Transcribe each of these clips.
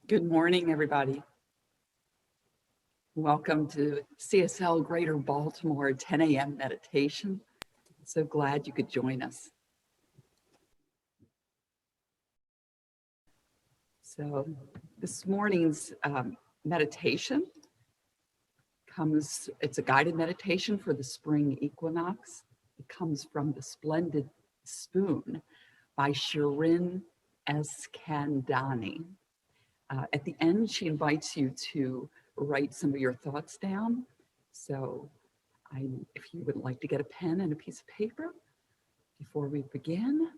Good morning, everybody. Welcome to CSL Greater Baltimore 10 a.m. meditation. So glad you could join us. So this morning's meditation it's a guided meditation for the spring equinox. It comes from The Splendid Spoon by Shirin Eskandani. At the end, she invites you to write some of your thoughts down. So if you would like to get a pen and a piece of paper, before we begin,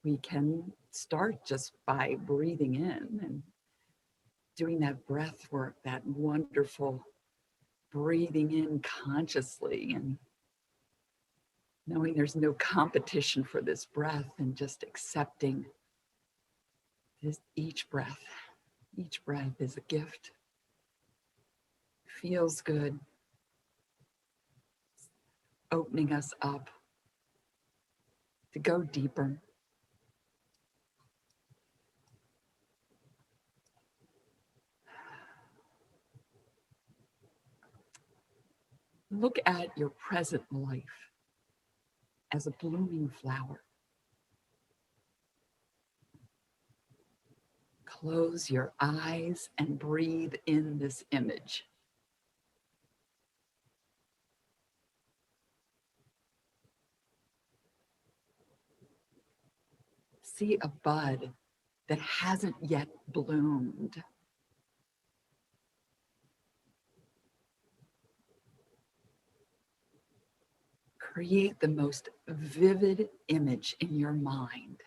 we can start just by breathing in and doing that breath work, that wonderful breathing in consciously and knowing there's no competition for this breath and just accepting each breath. Each breath is a gift. Feels good. Opening us up to go deeper. Look at your present life as a blooming flower. Close your eyes and breathe in this image. See a bud that hasn't yet bloomed. Create the most vivid image in your mind.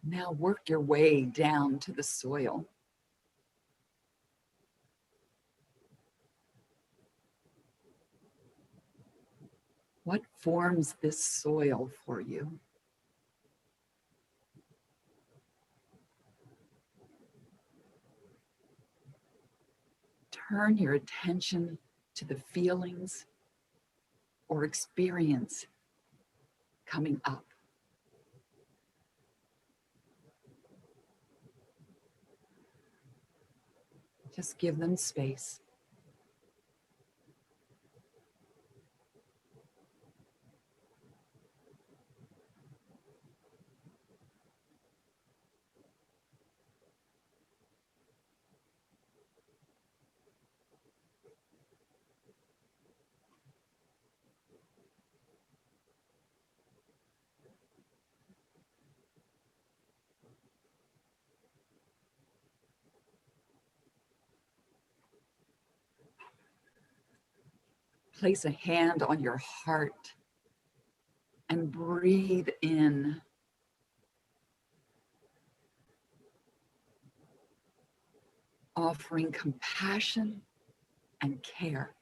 Now work your way down to the soil. What forms this soil for you? Turn your attention to the feelings or experience coming up. Just give them space. Place a hand on your heart and breathe in. Offering compassion and care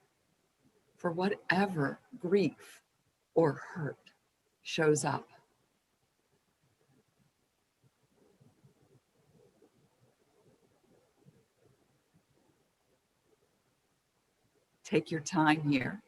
for whatever grief or hurt shows up. Take your time here.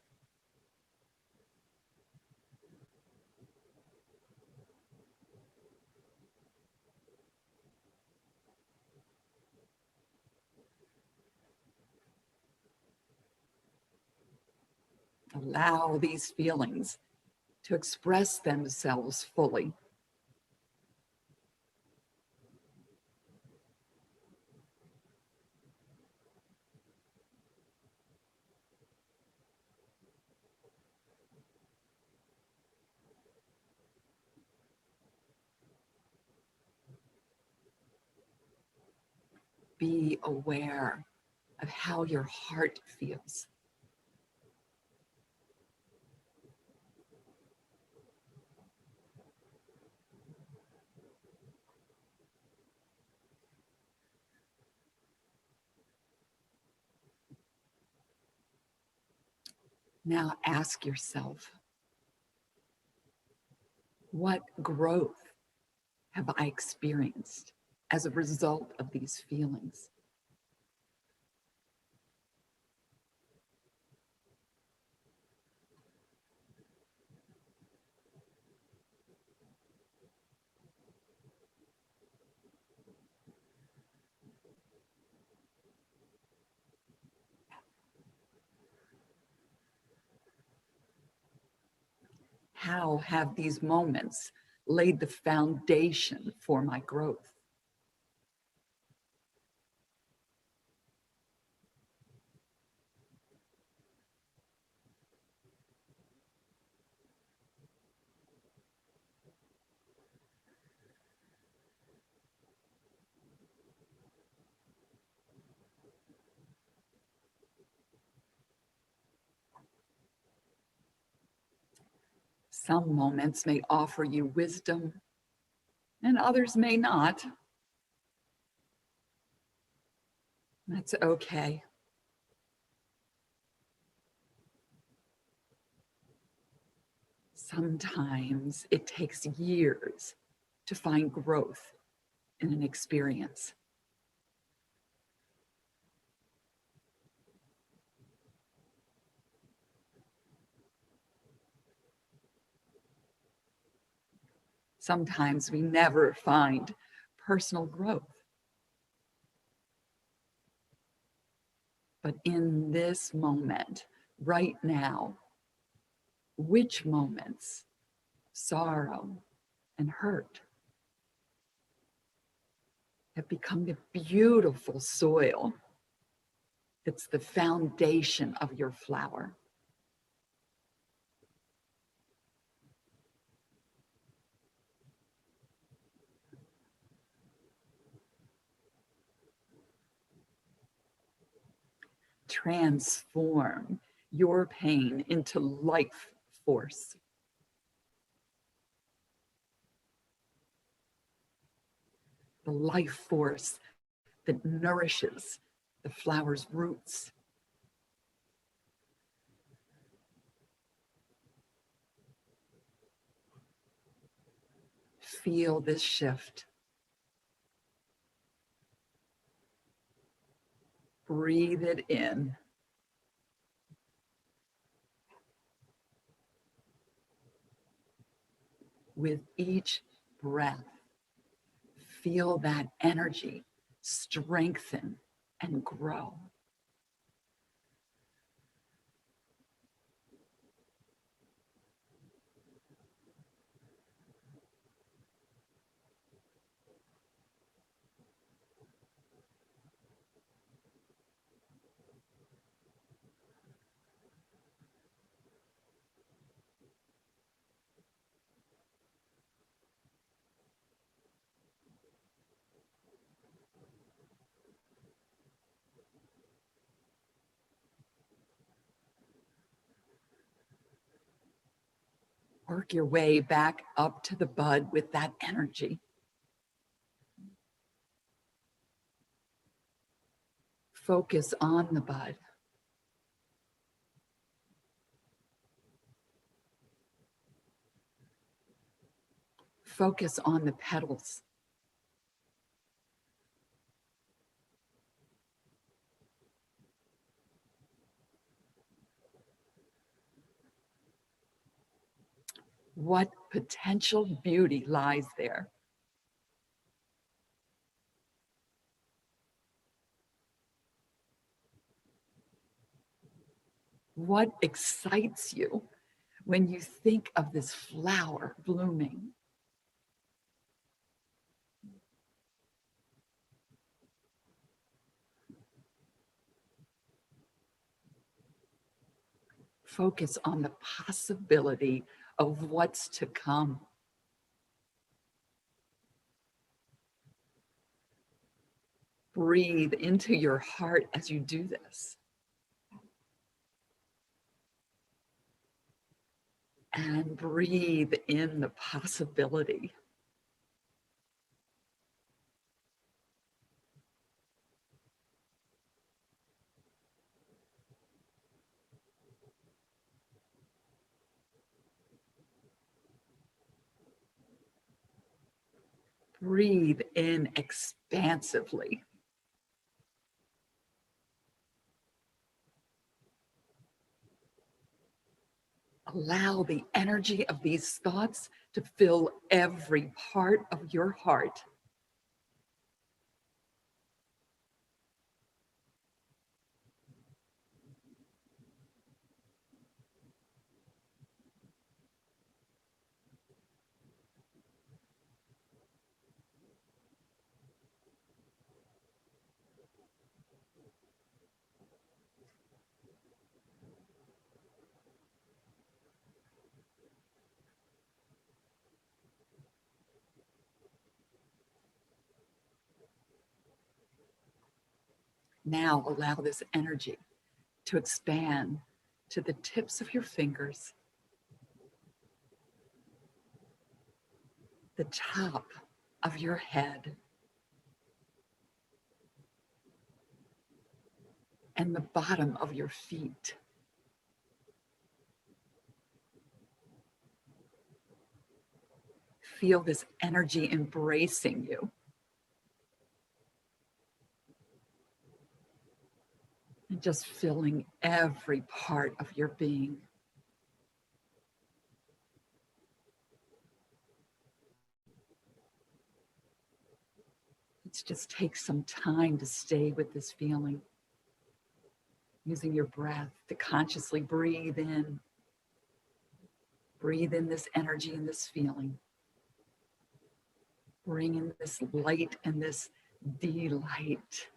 Allow these feelings to express themselves fully. Be aware of how your heart feels. Now ask yourself, what growth have I experienced as a result of these feelings? How have these moments laid the foundation for my growth? Some moments may offer you wisdom, and others may not. That's okay. Sometimes it takes years to find growth in an experience. Sometimes we never find personal growth. But in this moment, right now, which moments, sorrow and hurt, have become the beautiful soil that's the foundation of your flower? Transform your pain into life force. The life force that nourishes the flower's roots. Feel this shift. Breathe it in. With each breath, feel that energy strengthen and grow. Work your way back up to the bud with that energy. Focus on the bud. Focus on the petals. What potential beauty lies there? What excites you when you think of this flower blooming? Focus on the possibility of what's to come. Breathe into your heart as you do this. And breathe in the possibility. Breathe in expansively. Allow the energy of these thoughts to fill every part of your heart. Now allow this energy to expand to the tips of your fingers, the top of your head, and the bottom of your feet. Feel this energy embracing you. And just filling every part of your being. Let's just take some time to stay with this feeling, using your breath to consciously breathe in. Breathe in this energy and this feeling. Bring in this light and this delight.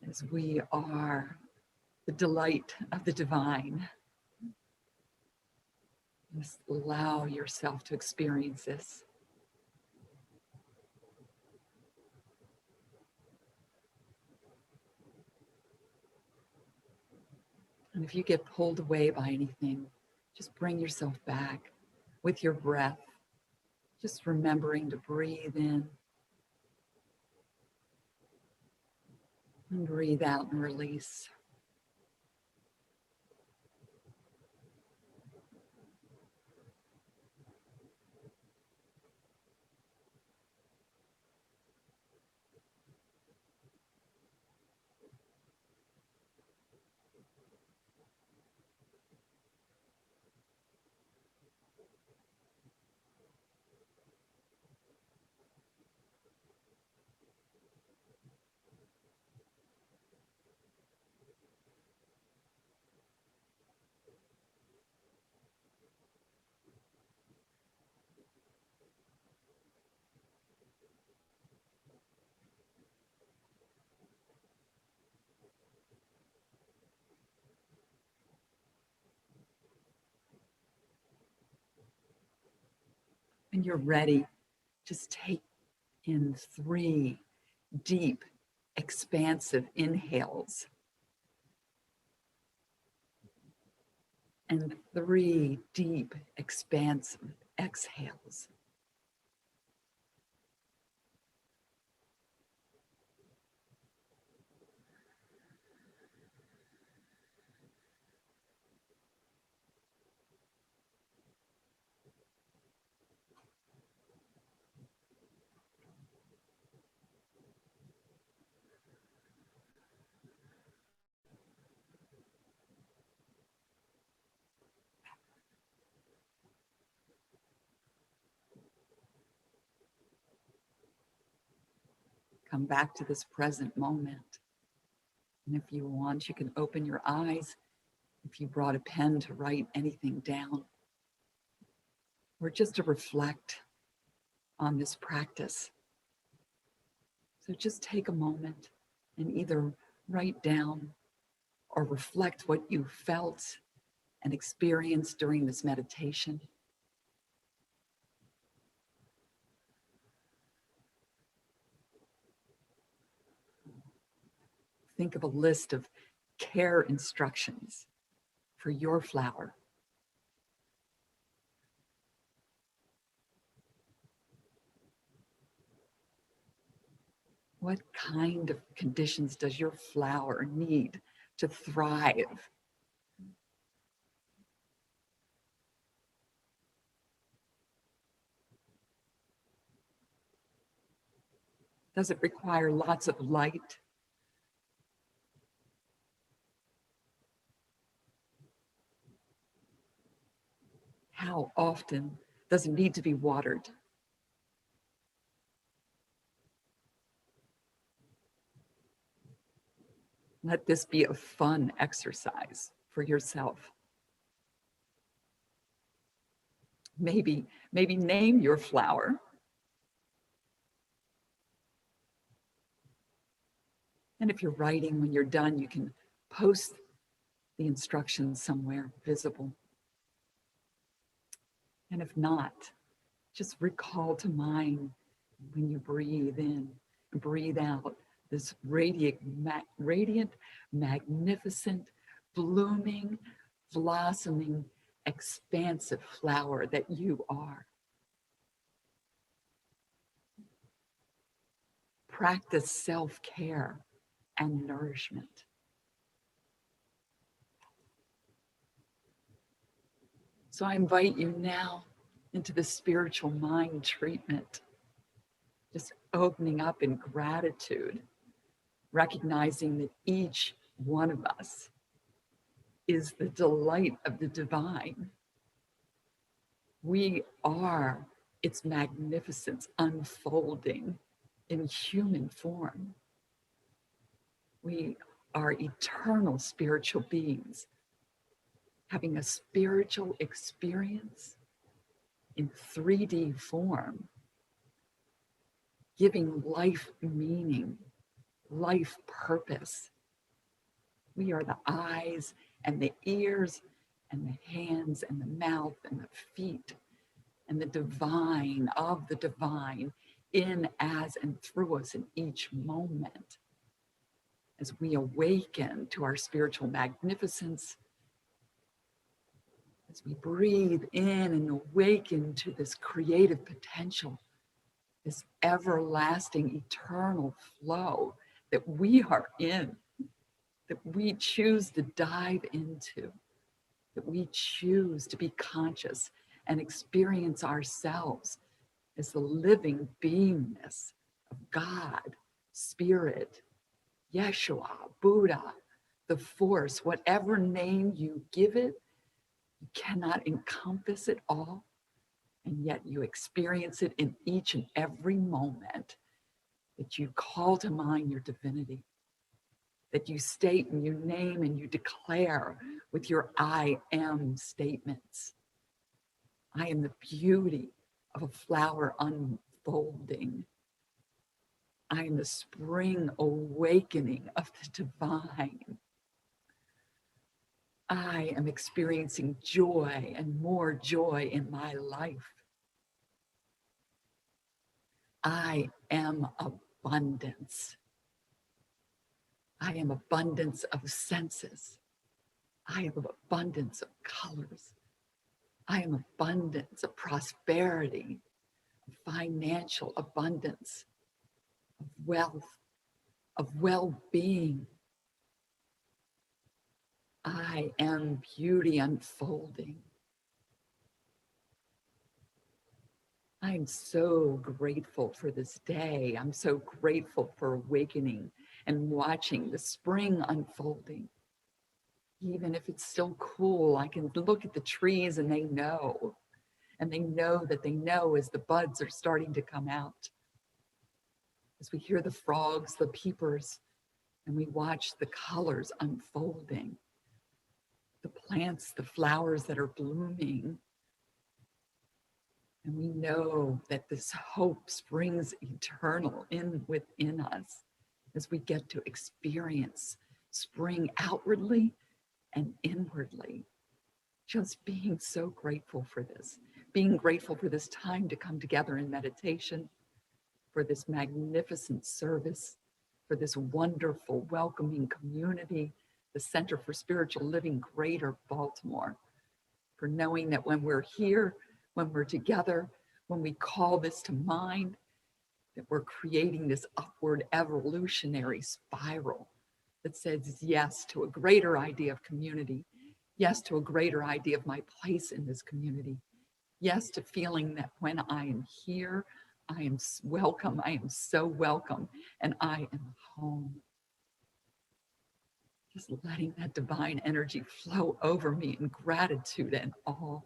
As we are the delight of the divine. Just allow yourself to experience this. And if you get pulled away by anything, just bring yourself back with your breath, just remembering to breathe in and breathe out and release. When you're ready, just take in 3 deep, expansive inhales and 3 deep, expansive exhales. Come back to this present moment. And if you want, you can open your eyes if you brought a pen to write anything down, or just to reflect on this practice. So just take a moment and either write down or reflect what you felt and experienced during this meditation. Think of a list of care instructions for your flower. What kind of conditions does your flower need to thrive? Does it require lots of light? How often does it need to be watered? Let this be a fun exercise for yourself. Maybe name your flower. And if you're writing, when you're done, you can post the instructions somewhere visible. And if not, just recall to mind when you breathe in and breathe out this radiant, magnificent, blooming, blossoming, expansive flower that you are. Practice self-care and nourishment. So I invite you now into the spiritual mind treatment, just opening up in gratitude, recognizing that each one of us is the delight of the divine. We are its magnificence unfolding in human form. We are eternal spiritual beings having a spiritual experience in 3D form, giving life meaning, life purpose. We are the eyes and the ears and the hands and the mouth and the feet and the divine of the divine in, as, and through us in each moment. As we awaken to our spiritual magnificence, as we breathe in and awaken to this creative potential, this everlasting, eternal flow that we are in, that we choose to dive into, that we choose to be conscious and experience ourselves as the living beingness of God, Spirit, Yeshua, Buddha, the Force, whatever name you give it, you cannot encompass it all, and yet you experience it in each and every moment that you call to mind your divinity, that you state and you name and you declare with your I am statements. I am the beauty of a flower unfolding. I am the spring awakening of the divine. I am experiencing joy and more joy in my life. I am abundance. I am abundance of senses. I am abundance of colors. I am abundance of prosperity, of financial abundance, of wealth, of well-being. I am beauty unfolding. I'm so grateful for this day. I'm so grateful for awakening and watching the spring unfolding. Even if it's still cool, I can look at the trees and they know that they know as the buds are starting to come out. As we hear the frogs, the peepers, and we watch the colors unfolding, the plants, the flowers that are blooming. And we know that this hope springs eternal within us as we get to experience spring outwardly and inwardly. Just being so grateful for this, being grateful for this time to come together in meditation, for this magnificent service, for this wonderful, welcoming community, the Center for Spiritual Living, Greater Baltimore, for knowing that when we're here, when we're together, when we call this to mind, that we're creating this upward evolutionary spiral that says yes to a greater idea of community, yes to a greater idea of my place in this community, yes to feeling that when I am here, I am welcome. I am so welcome. And I am home. Just letting that divine energy flow over me in gratitude and awe.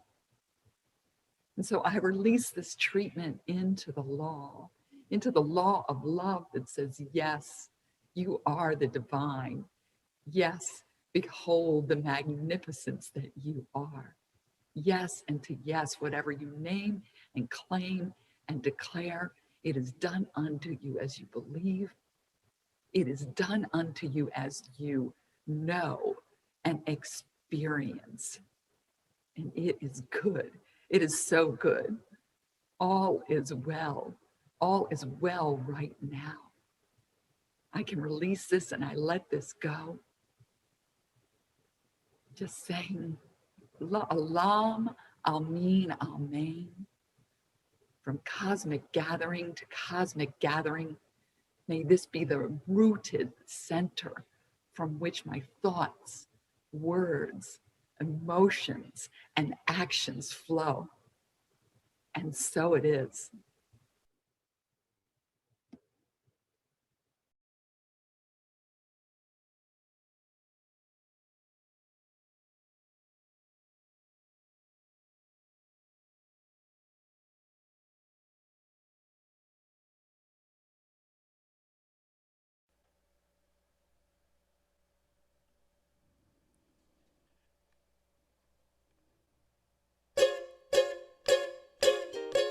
And so I release this treatment into the law of love that says, yes, you are the divine. Yes, behold the magnificence that you are. Yes, and to yes, whatever you name and claim and declare, it is done unto you as you believe. It is done unto you as you know and experience. And it is good. It is so good. All is well. All is well right now. I can release this and I let this go. Just saying, Alam, Almin, Amen. From cosmic gathering to cosmic gathering, may this be the rooted center from which my thoughts, words, emotions, and actions flow. And so it is.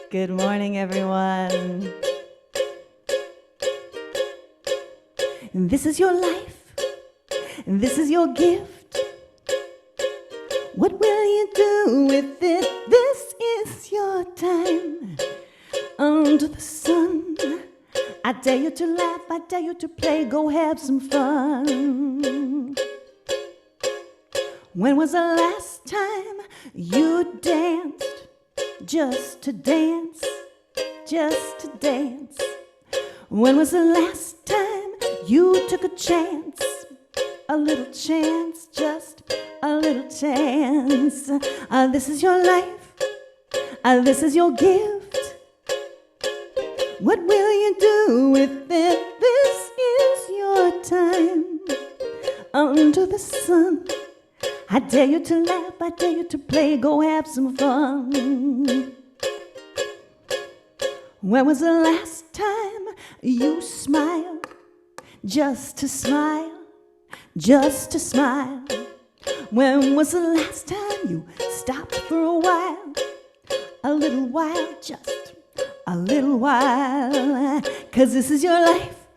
Good morning, everyone. This is your life. This is your gift. What will you do with it? This is your time. Under the sun, I dare you to laugh, I dare you to play, go have some fun. When was the last time you danced? Just to dance, just to dance. When was the last time you took a chance? A little chance, just a little chance. This is your life, this is your gift. What will you do with it? This is your time. Under the sun, I dare you to laugh, I dare you to play, go have some fun. When was the last time you smiled? Just to smile, just to smile. When was the last time you stopped for a while? A little while, just a little while. 'Cause this is your life,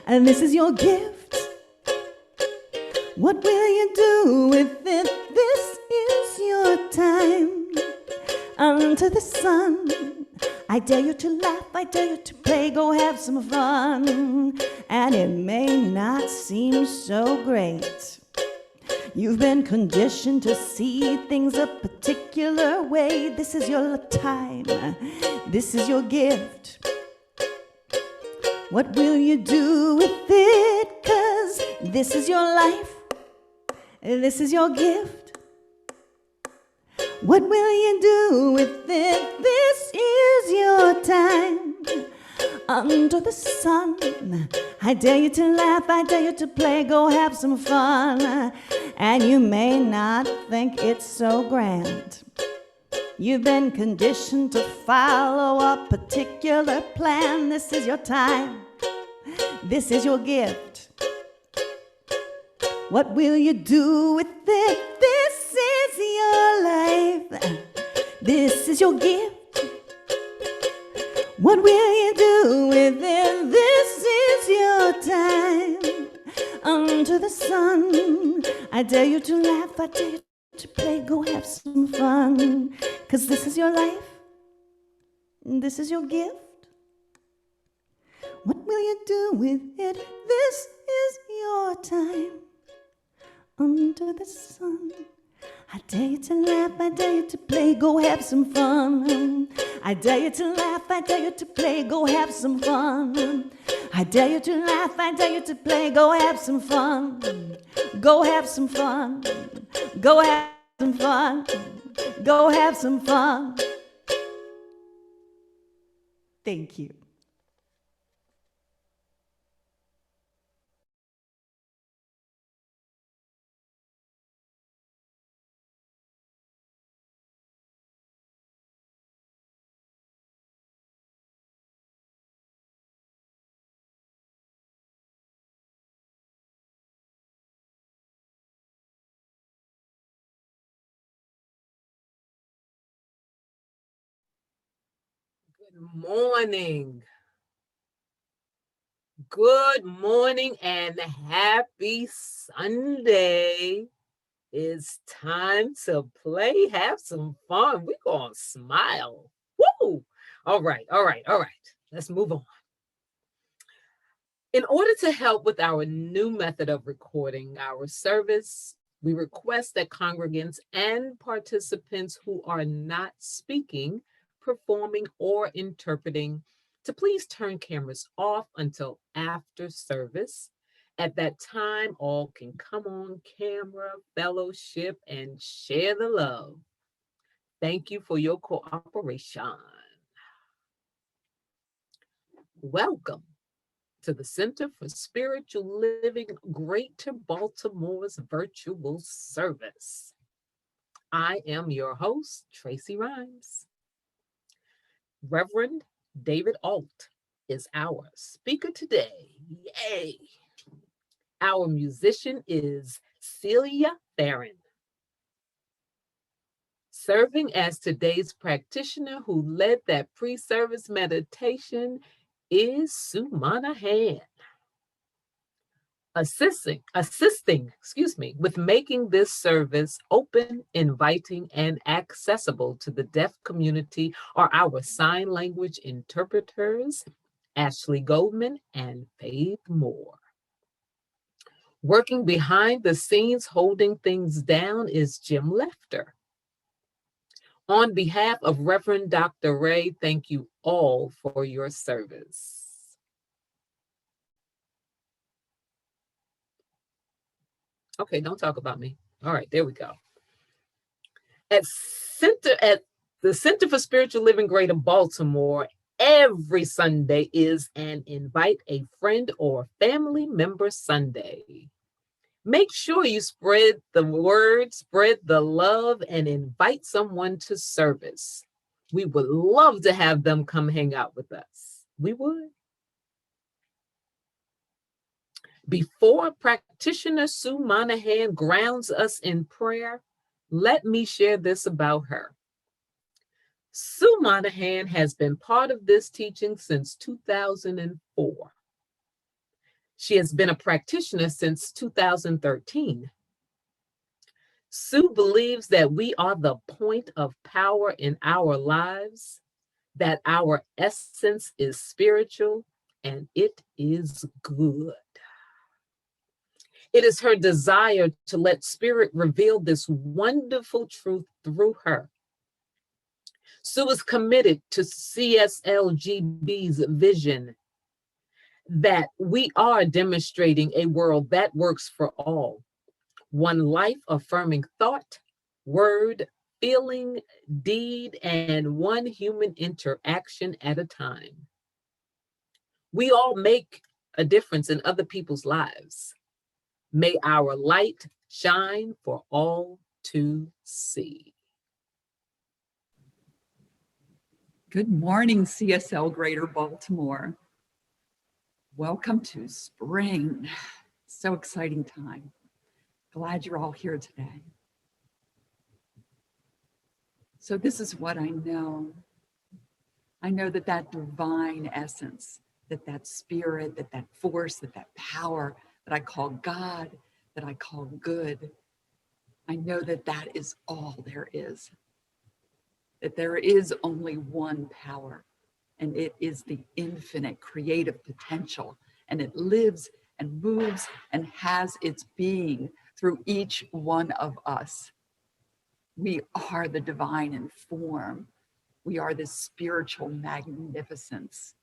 and this is your gift. What will you do with it? This is your time. Under the sun, I dare you to laugh, I dare you to play, go have some fun. And it may not seem so great. You've been conditioned to see things a particular way. This is your time. This is your gift. What will you do with it? 'Cause this is your life. This is your gift. What will you do with it? This is your time. Under the sun, I dare you to laugh, I dare you to play, go have some fun. And you may not think it's so grand. You've been conditioned to follow a particular plan. This is your time. This is your gift. What will you do with it? This is your life. This is your gift. What will you do with it? This is your time. Under the sun, I dare you to laugh, I dare you to play, go have some fun. 'Cause this is your life. This is your gift. What will you do with it? This is your time. Under the sun, I dare you to laugh, I dare you to play, go have some fun. I dare you to laugh, I dare you to play, go have some fun. I dare you to laugh, I dare you to play, go have some fun. Go have some fun. Go have some fun. Go have some fun. Thank you. Good morning. Good morning and happy Sunday. It's time to play, have some fun. We're going to smile. Woo! All right. Let's move on. In order to help with our new method of recording our service, we request that congregants and participants who are not speaking, performing, or interpreting to please turn cameras off until after service. At that time, all can come on camera, fellowship, and share the love. Thank you for your cooperation. Welcome to the Center for Spiritual Living, Greater Baltimore's virtual service. I am your host, Tracy Rhymes. Reverend David Alt is our speaker today. Yay! Our musician is Celia Farron. Serving as today's practitioner who led that pre-service meditation is Rana Hameed. Assisting, with making this service open, inviting, and accessible to the deaf community are our sign language interpreters, Ashley Goldman and Faith Moore. Working behind the scenes, holding things down is Jim Lefter. On behalf of Reverend Dr. Ray, thank you all for your service. Okay, don't talk about me. All right, there we go. At the Center for Spiritual Living Greater Baltimore, every Sunday is an Invite a Friend or Family Member Sunday. Make sure you spread the word, spread the love, and invite someone to service. We would love to have them come hang out with us. We would. Before practitioner Sue Monahan grounds us in prayer, let me share this about her. Sue Monahan has been part of this teaching since 2004. She has been a practitioner since 2013. Sue believes that we are the point of power in our lives, that our essence is spiritual, and it is good. It is her desire to let Spirit reveal this wonderful truth through her. Sue is committed to CSLGB's vision that we are demonstrating a world that works for all. One life affirming thought, word, feeling, deed, and one human interaction at a time. We all make a difference in other people's lives. May our light shine for all to see. Good morning, CSL Greater Baltimore. Welcome to spring. So exciting time. Glad you're all here today. So this is what I know. I know that that divine essence, that spirit, that force, that power that I call God, that I call good, I know that that is all there is. That there is only one power, and it is the infinite creative potential, and it lives and moves and has its being through each one of us. We are the divine in form. We are this spiritual magnificence.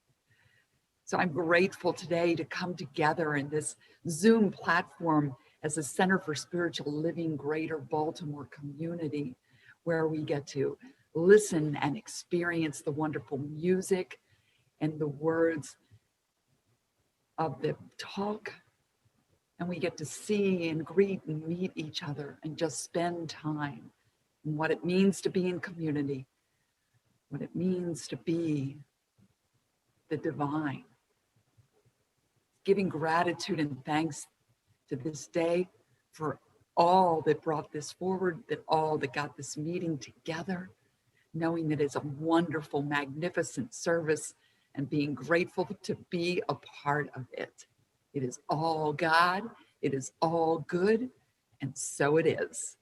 So I'm grateful today to come together in this Zoom platform as a Center for Spiritual Living Greater Baltimore community, where we get to listen and experience the wonderful music and the words of the talk, and we get to see and greet and meet each other and just spend time and what it means to be in community, what it means to be the divine. Giving gratitude and thanks to this day for all that brought this forward, that all that got this meeting together, knowing that it's a wonderful, magnificent service and being grateful to be a part of it. It is all God, it is all good, and so it is.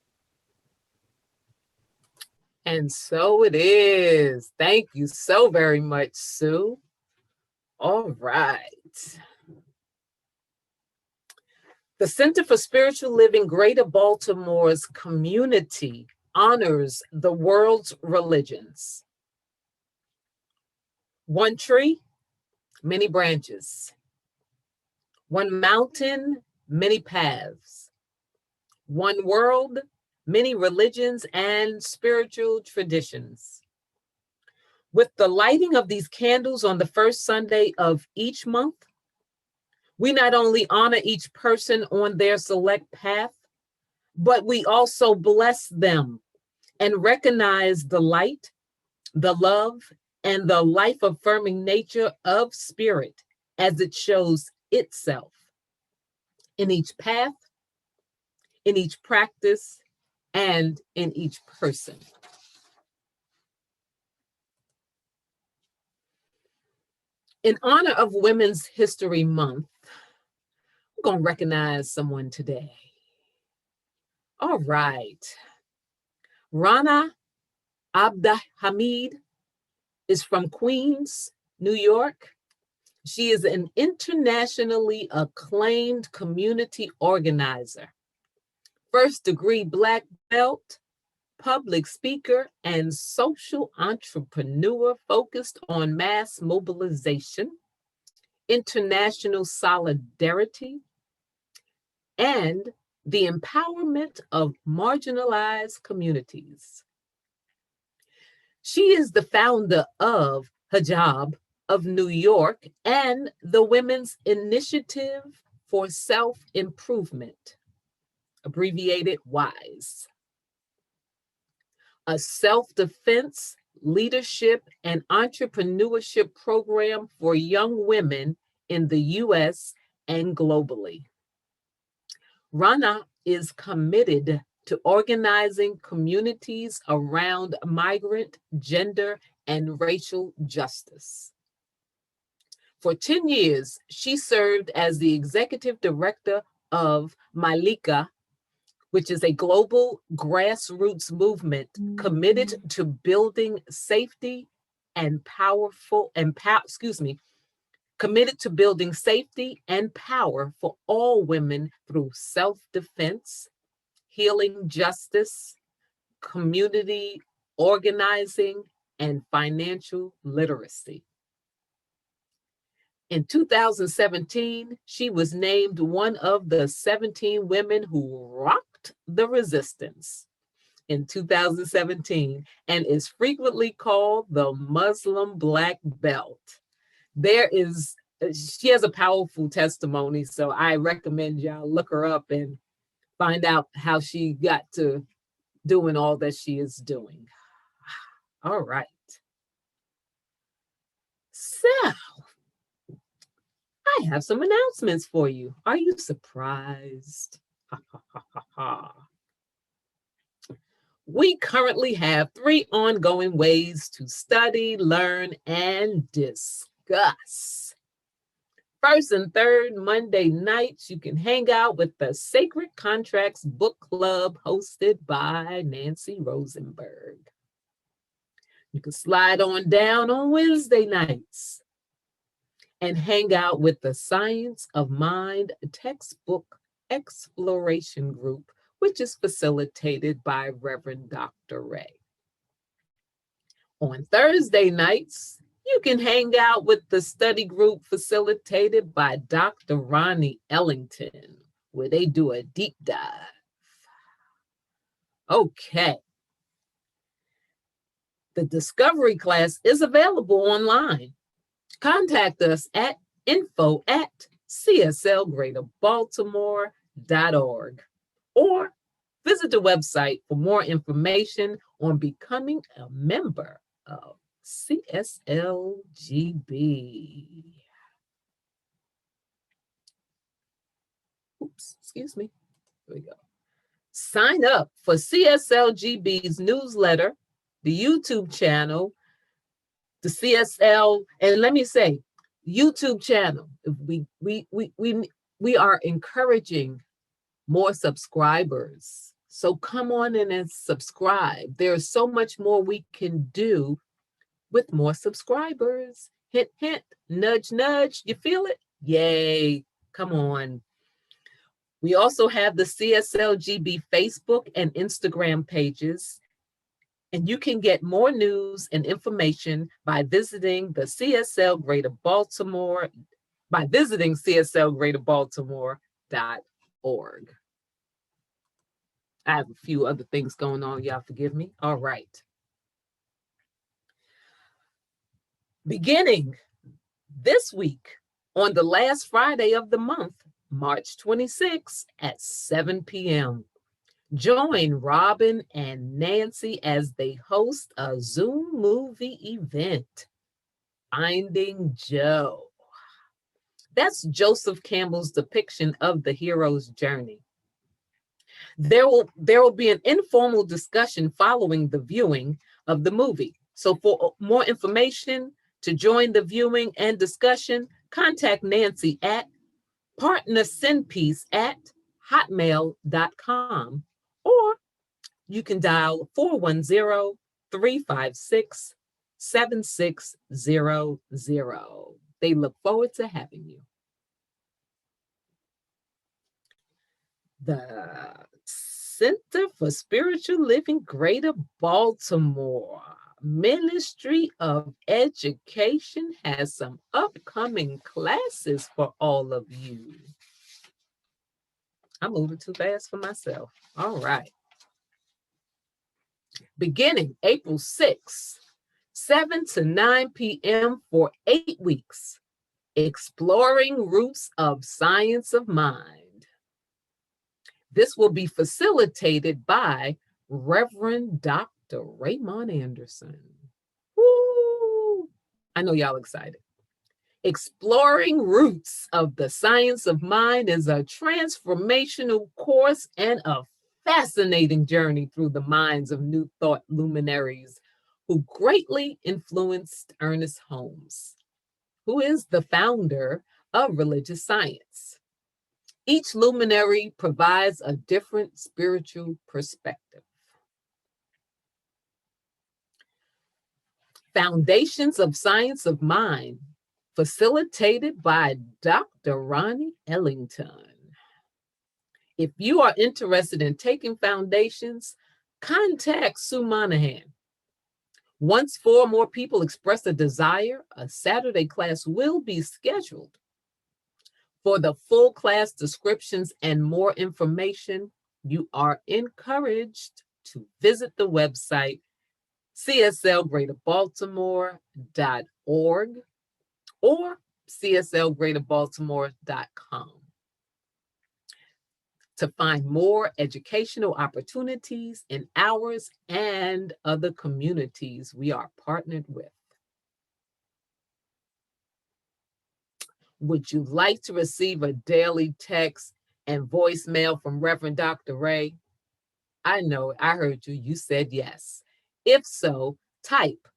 And so it is. Thank you so very much, Sue. All right. The Center for Spiritual Living Greater Baltimore's community honors the world's religions. One tree, many branches. One mountain, many paths. One world, many religions and spiritual traditions. With the lighting of these candles on the first Sunday of each month, we not only honor each person on their select path, but we also bless them and recognize the light, the love, and the life-affirming nature of spirit as it shows itself in each path, in each practice, and in each person. In honor of Women's History Month, I'm going to recognize someone today. All right. Rana Hameed is from Queens, New York. She is an internationally acclaimed community organizer, first-degree Black belt, public speaker, and social entrepreneur focused on mass mobilization, international solidarity, and the empowerment of marginalized communities. She is the founder of Hijab of New York and the Women's Initiative for Self-Improvement, abbreviated WISE, a self-defense, leadership, and entrepreneurship program for young women in the US and globally. Rana is committed to organizing communities around migrant, gender, and racial justice. For 10 years, she served as the executive director of Malika, which is a global grassroots movement committed to building safety and committed to building safety and power for all women through self-defense, healing justice, community organizing, and financial literacy. In 2017, she was named one of the 17 women who rocked the resistance in 2017 and is frequently called the Muslim Black Belt. She has a powerful testimony, so I recommend y'all look her up and find out how she got to doing all that she is doing. All right. So, I have some announcements for you. Are you surprised? We currently have 3 ongoing ways to study, learn, and discuss. First and third Monday nights, you can hang out with the Sacred Contracts Book Club hosted by Nancy Rosenberg. You can slide on down on Wednesday nights and hang out with the Science of Mind textbook exploration group, which is facilitated by Reverend Dr. Ray. On Thursday nights, you can hang out with the study group facilitated by Dr. Ronnie Ellington, where they do a deep dive. Okay. The Discovery class is available online. Contact us at info@cslgreaterbaltimore.org or visit the website for more information on becoming a member of CSLGB. Oops, excuse me. Here we go. Sign up for CSLGB's newsletter, the YouTube channel, the CSL, and let me say, YouTube channel. We are encouraging more subscribers. So come on in and subscribe. There's so much more we can do with more subscribers. Hint, hint, nudge, nudge. You feel it? Yay. Come on. We also have the CSLGB Facebook and Instagram pages, and you can get more news and information by visiting the CSL Greater Baltimore, by visiting cslgreaterbaltimore.org. I have a few other things going on. Y'all forgive me. All right. Beginning this week on the last Friday of the month, March 26th at 7 p.m. Join Robin and Nancy as they host a Zoom movie event, Finding Joe. That's Joseph Campbell's depiction of the hero's journey. There will be an informal discussion following the viewing of the movie. So for more information, to join the viewing and discussion, contact Nancy at partnersinpiece@hotmail.com, or you can dial 410-356-7600. They look forward to having you. The Center for Spiritual Living Greater Baltimore Ministry of Education has some upcoming classes for all of you. I'm moving too fast for myself. All right. Beginning April 6th, 7 to 9 p.m. for 8 weeks, Exploring Roots of Science of Mind. This will be facilitated by Reverend Dr. Raymond Anderson. Woo! I know y'all excited. Exploring Roots of the Science of Mind is a transformational course and a fascinating journey through the minds of New Thought luminaries who greatly influenced Ernest Holmes, who is the founder of religious science. Each luminary provides a different spiritual perspective. Foundations of Science of Mind, facilitated by Dr. Ronnie Ellington. If you are interested in taking foundations, contact Sue Monahan. Once 4 more people express a desire, a Saturday class will be scheduled. For the full class descriptions and more information, you are encouraged to visit the website cslgreaterbaltimore.org or cslgreaterbaltimore.com to find more educational opportunities in ours and other communities we are partnered with. Would you like to receive a daily text and voicemail from Reverend Dr. Ray? I know, I heard you. You said yes. If so, type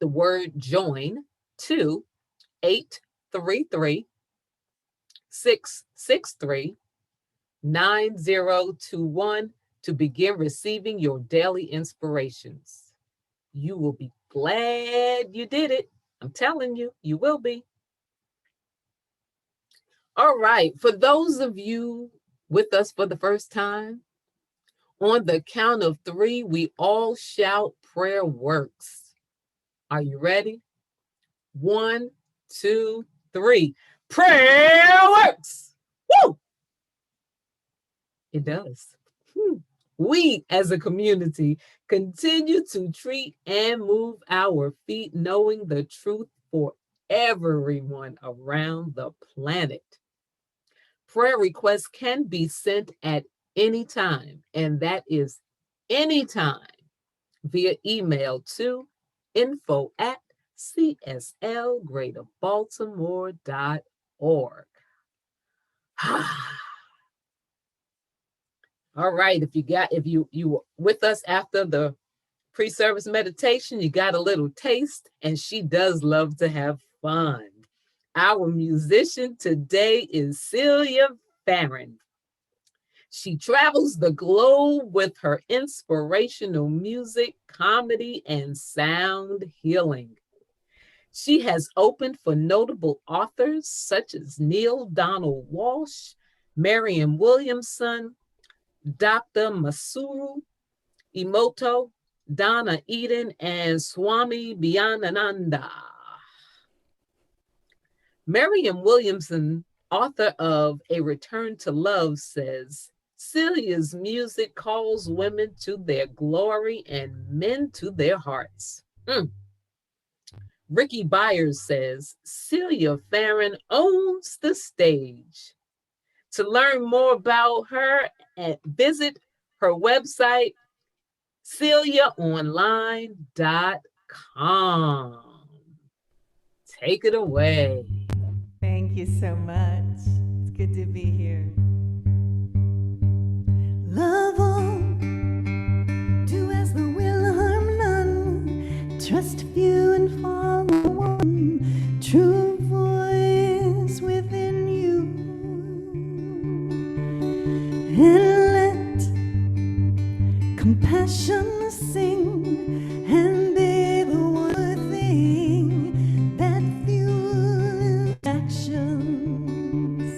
the word join to 833-663-9021 to begin receiving your daily inspirations. You will be glad you did it. I'm telling you, you will be. All right, for those of you with us for the first time, on the count of 3, we all shout prayer works. Are you ready? 1, 2, 3. Prayer works. Woo! It does. We as a community continue to treat and move our feet, knowing the truth for everyone around the planet. Prayer requests can be sent at any time, and that is anytime, via email to info@cslgreaterbaltimore.org. All right, if you were with us after the pre-service meditation, you got a little taste, and she does love to have fun. Our musician today is Celia Farron. She travels the globe with her inspirational music, comedy, and sound healing. She has opened for notable authors such as Neil Donald Walsh, Marianne Williamson, Dr. Masuru Emoto, Donna Eden, and Swami Bhyanananda. Marianne Williamson, author of A Return to Love, says, Celia's music calls women to their glory and men to their hearts. Ricky Byers says, Celia Farron owns the stage. To learn more about her, visit her website, CeliaOnline.com. Take it away. Thank you so much. It's good to be here. Love all, do as the will, harm none. Trust few and follow one true voice within you. And let compassion sing and be the one thing that fuels actions.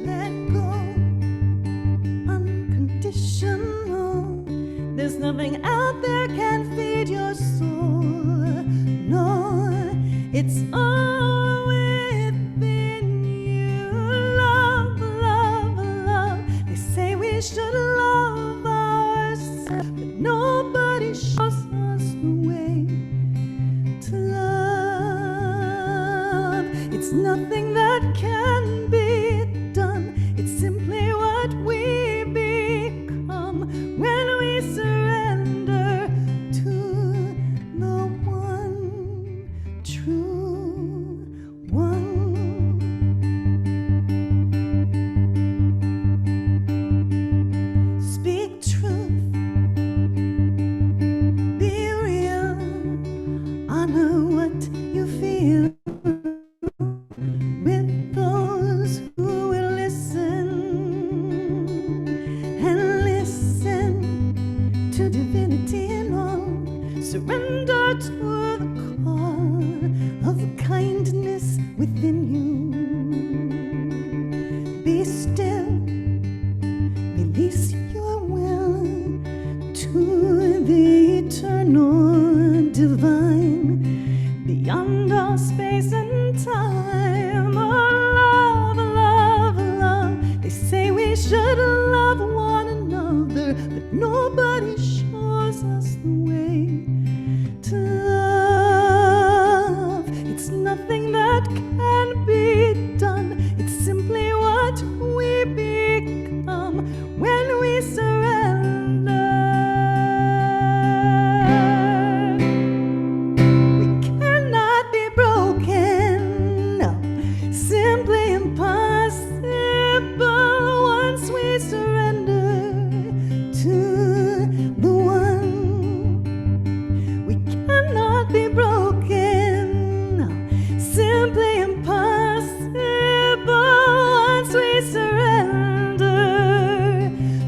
Let go unconditional. There's nothing out there can feed your soul. No, it's all within you. Love, love, love. They say we should love ourselves, but nobody shows us the way to love. It's nothing that can be done. It's simply what we become when we surrender to the one true one. Speak truth, be real, honor what you feel with those who will listen, and listen to divinity in all. Surrender to the call of the kindness within you. Be still, release your will to the eternal divine, beyond all space and time. Oh, love, love, love. They say we should love one another, but nobody shows us the way to love. It's nothing that can be done. It's simply what we become when we surrender. We cannot be broken, no, simply impossible once we surrender to the one. We cannot be broken, no, simply impossible once we surrender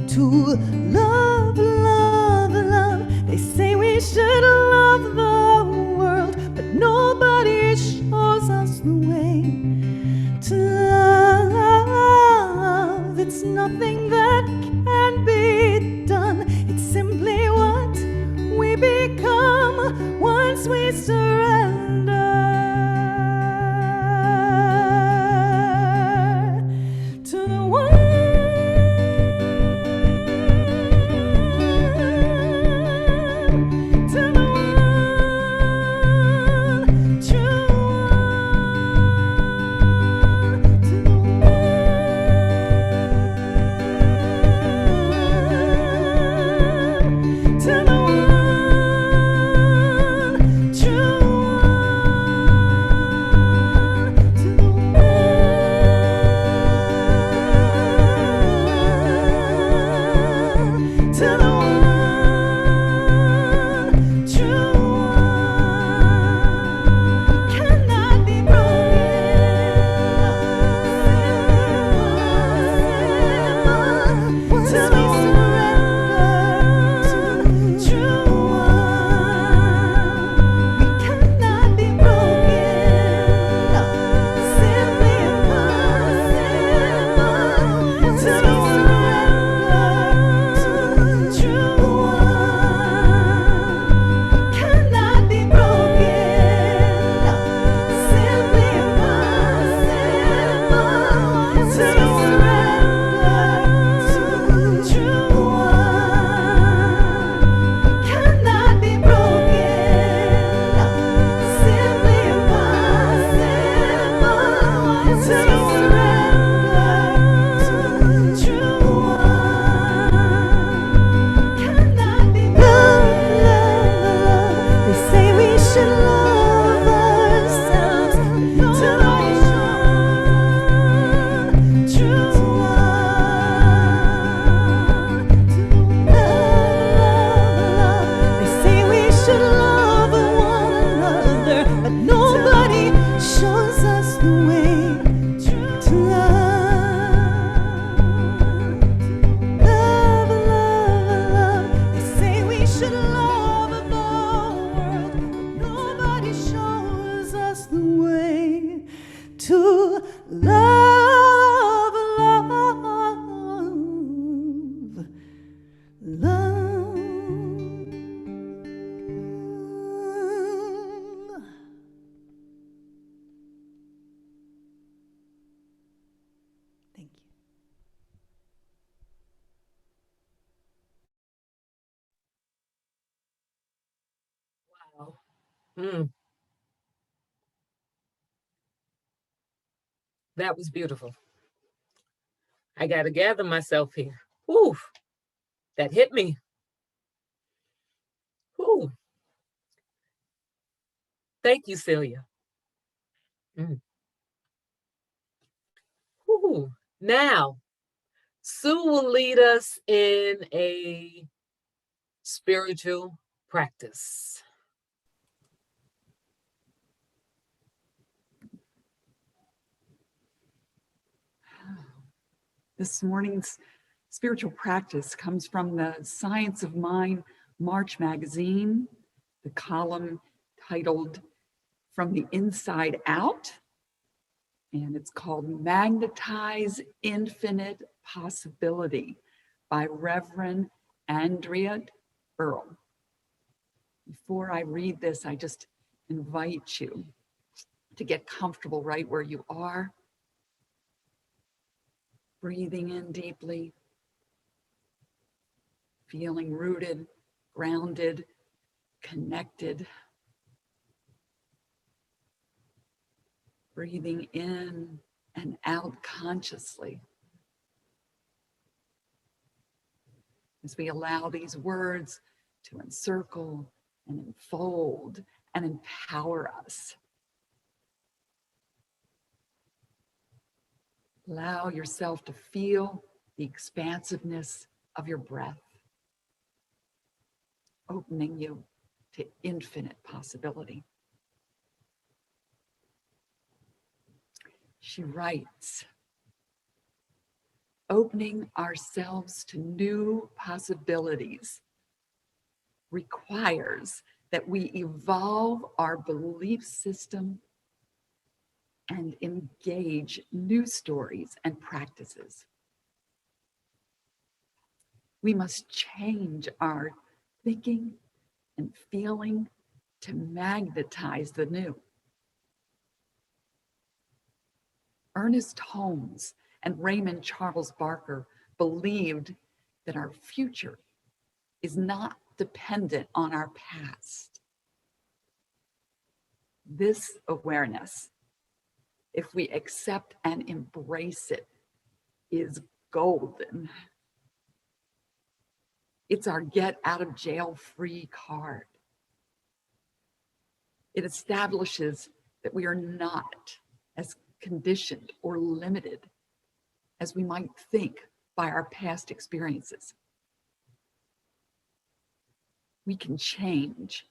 to love, love, love. They say we should love the world, but nobody shows us the way to love. It's nothing that can be done. It's simply what we become once we surrender to the one. To the one true should love the world, but nobody shows us the way to love, love, love. Thank you. Wow. Mm, that was beautiful. I got to gather myself here. Whew, that hit me. Whew. Thank you, Celia. Mm. Whew. Now, Sue will lead us in a spiritual practice. This morning's spiritual practice comes from the Science of Mind March magazine, the column titled From the Inside Out, and it's called Magnetize Infinite Possibility by Reverend David Alt. Before I read this, I just invite you to get comfortable right where you are, breathing in deeply, feeling rooted, grounded, connected. Breathing in and out consciously as we allow these words to encircle and enfold and empower us. Allow yourself to feel the expansiveness of your breath, opening you to infinite possibility. She writes, opening ourselves to new possibilities requires that we evolve our belief system and engage new stories and practices. We must change our thinking and feeling to magnetize the new. Ernest Holmes and Raymond Charles Barker believed that our future is not dependent on our past. This awareness, if we accept and embrace it, is golden. It's our get out of jail free card. It establishes that we are not as conditioned or limited as we might think by our past experiences. We can change,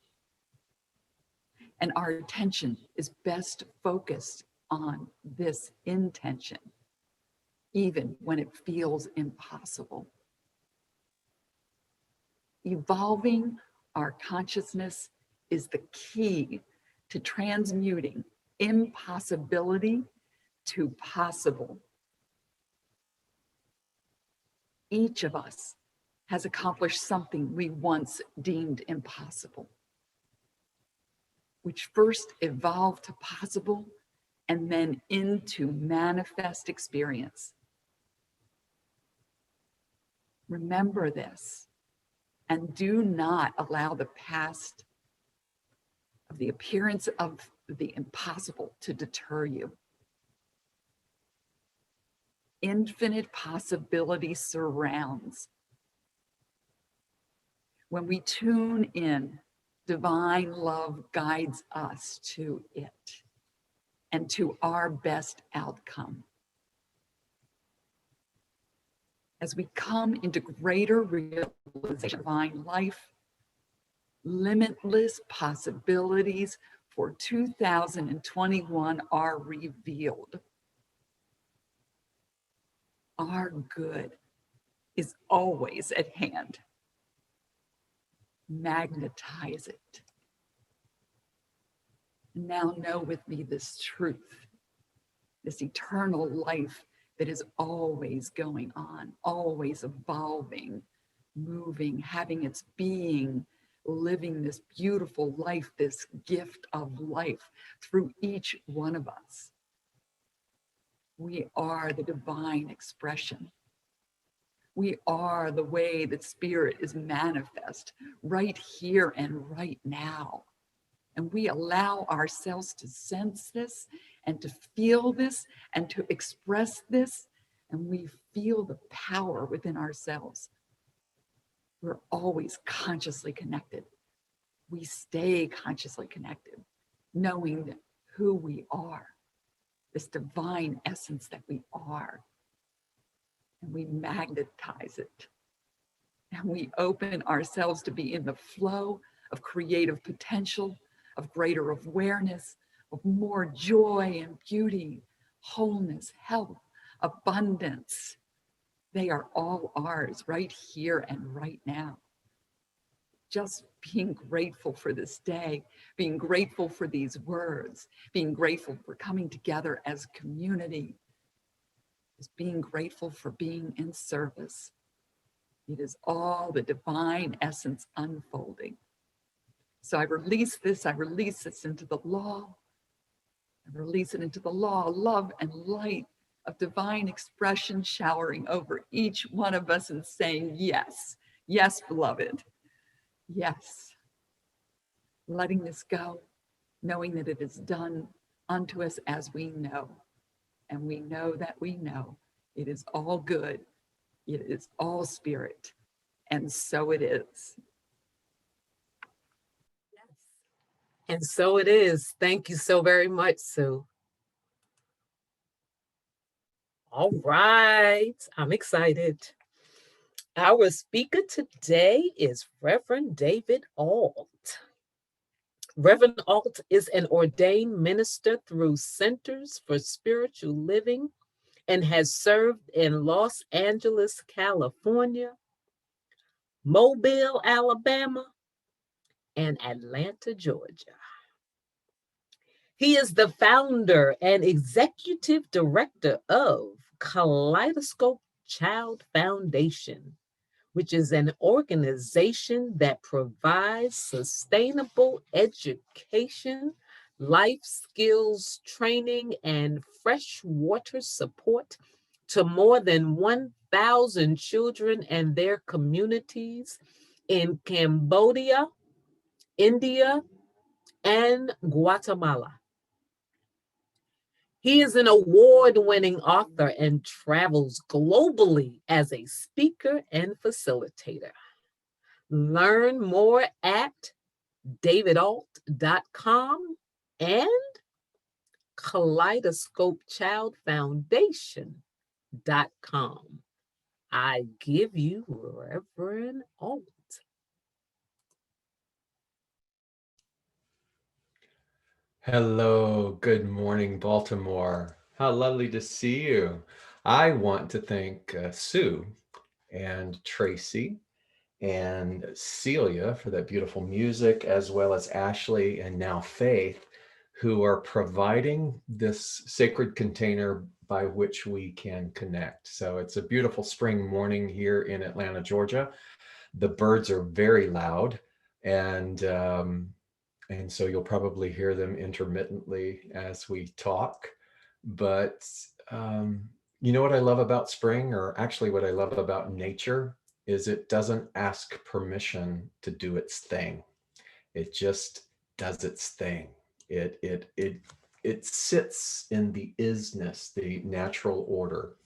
and our attention is best focused on this intention, even when it feels impossible. Evolving our consciousness is the key to transmuting impossibility to possible. Each of us has accomplished something we once deemed impossible, which first evolved to possible and then into manifest experience. Remember this, and do not allow the past of the appearance of the impossible to deter you. Infinite possibility surrounds. When we tune in, divine love guides us to it and to our best outcome. As we come into greater realization of divine life, limitless possibilities for 2021 are revealed. Our good is always at hand. Magnetize it. Now know with me this truth, this eternal life that is always going on, always evolving, moving, having its being, living this beautiful life, this gift of life through each one of us. We are the divine expression. We are the way that spirit is manifest right here and right now. And we allow ourselves to sense this and to feel this and to express this. And we feel the power within ourselves. We're always consciously connected. We stay consciously connected, knowing that who we are, this divine essence that we are. And we magnetize it. And we open ourselves to be in the flow of creative potential, of greater awareness, of more joy and beauty, wholeness, health, abundance. They are all ours right here and right now. Just being grateful for this day, being grateful for these words, being grateful for coming together as community, is being grateful for being in service. It is all the divine essence unfolding. So I release this into the law. I release it into the law, love and light of divine expression showering over each one of us and saying, yes, yes, beloved, yes. Letting this go, knowing that it is done unto us as we know. And we know that we know it is all good. It is all spirit. And so it is. And so it is. Thank you so very much, Sue. All right, I'm excited. Our speaker today is Reverend David Alt. Reverend Alt is an ordained minister through Centers for Spiritual Living and has served in Los Angeles, California, Mobile, Alabama, and Atlanta, Georgia. He is the founder and executive director of Kaleidoscope Child Foundation, which is an organization that provides sustainable education, life skills training, and freshwater support to more than 1,000 children and their communities in Cambodia, India, and Guatemala. He is an award-winning author and travels globally as a speaker and facilitator. Learn more at davidalt.com and kaleidoscopechildfoundation.com. I give you Reverend Alt. Hello, good morning, Baltimore. How lovely to see you. I want to thank Sue and Tracy and Celia for that beautiful music, as well as Ashley and now Faith, who are providing this sacred container by which we can connect. So it's a beautiful spring morning here in Atlanta, Georgia. The birds are very loud, and so you'll probably hear them intermittently as we talk. But you know what I love about spring, or actually what I love about nature, is it doesn't ask permission to do its thing. It just does its thing. It sits in the isness, the natural order.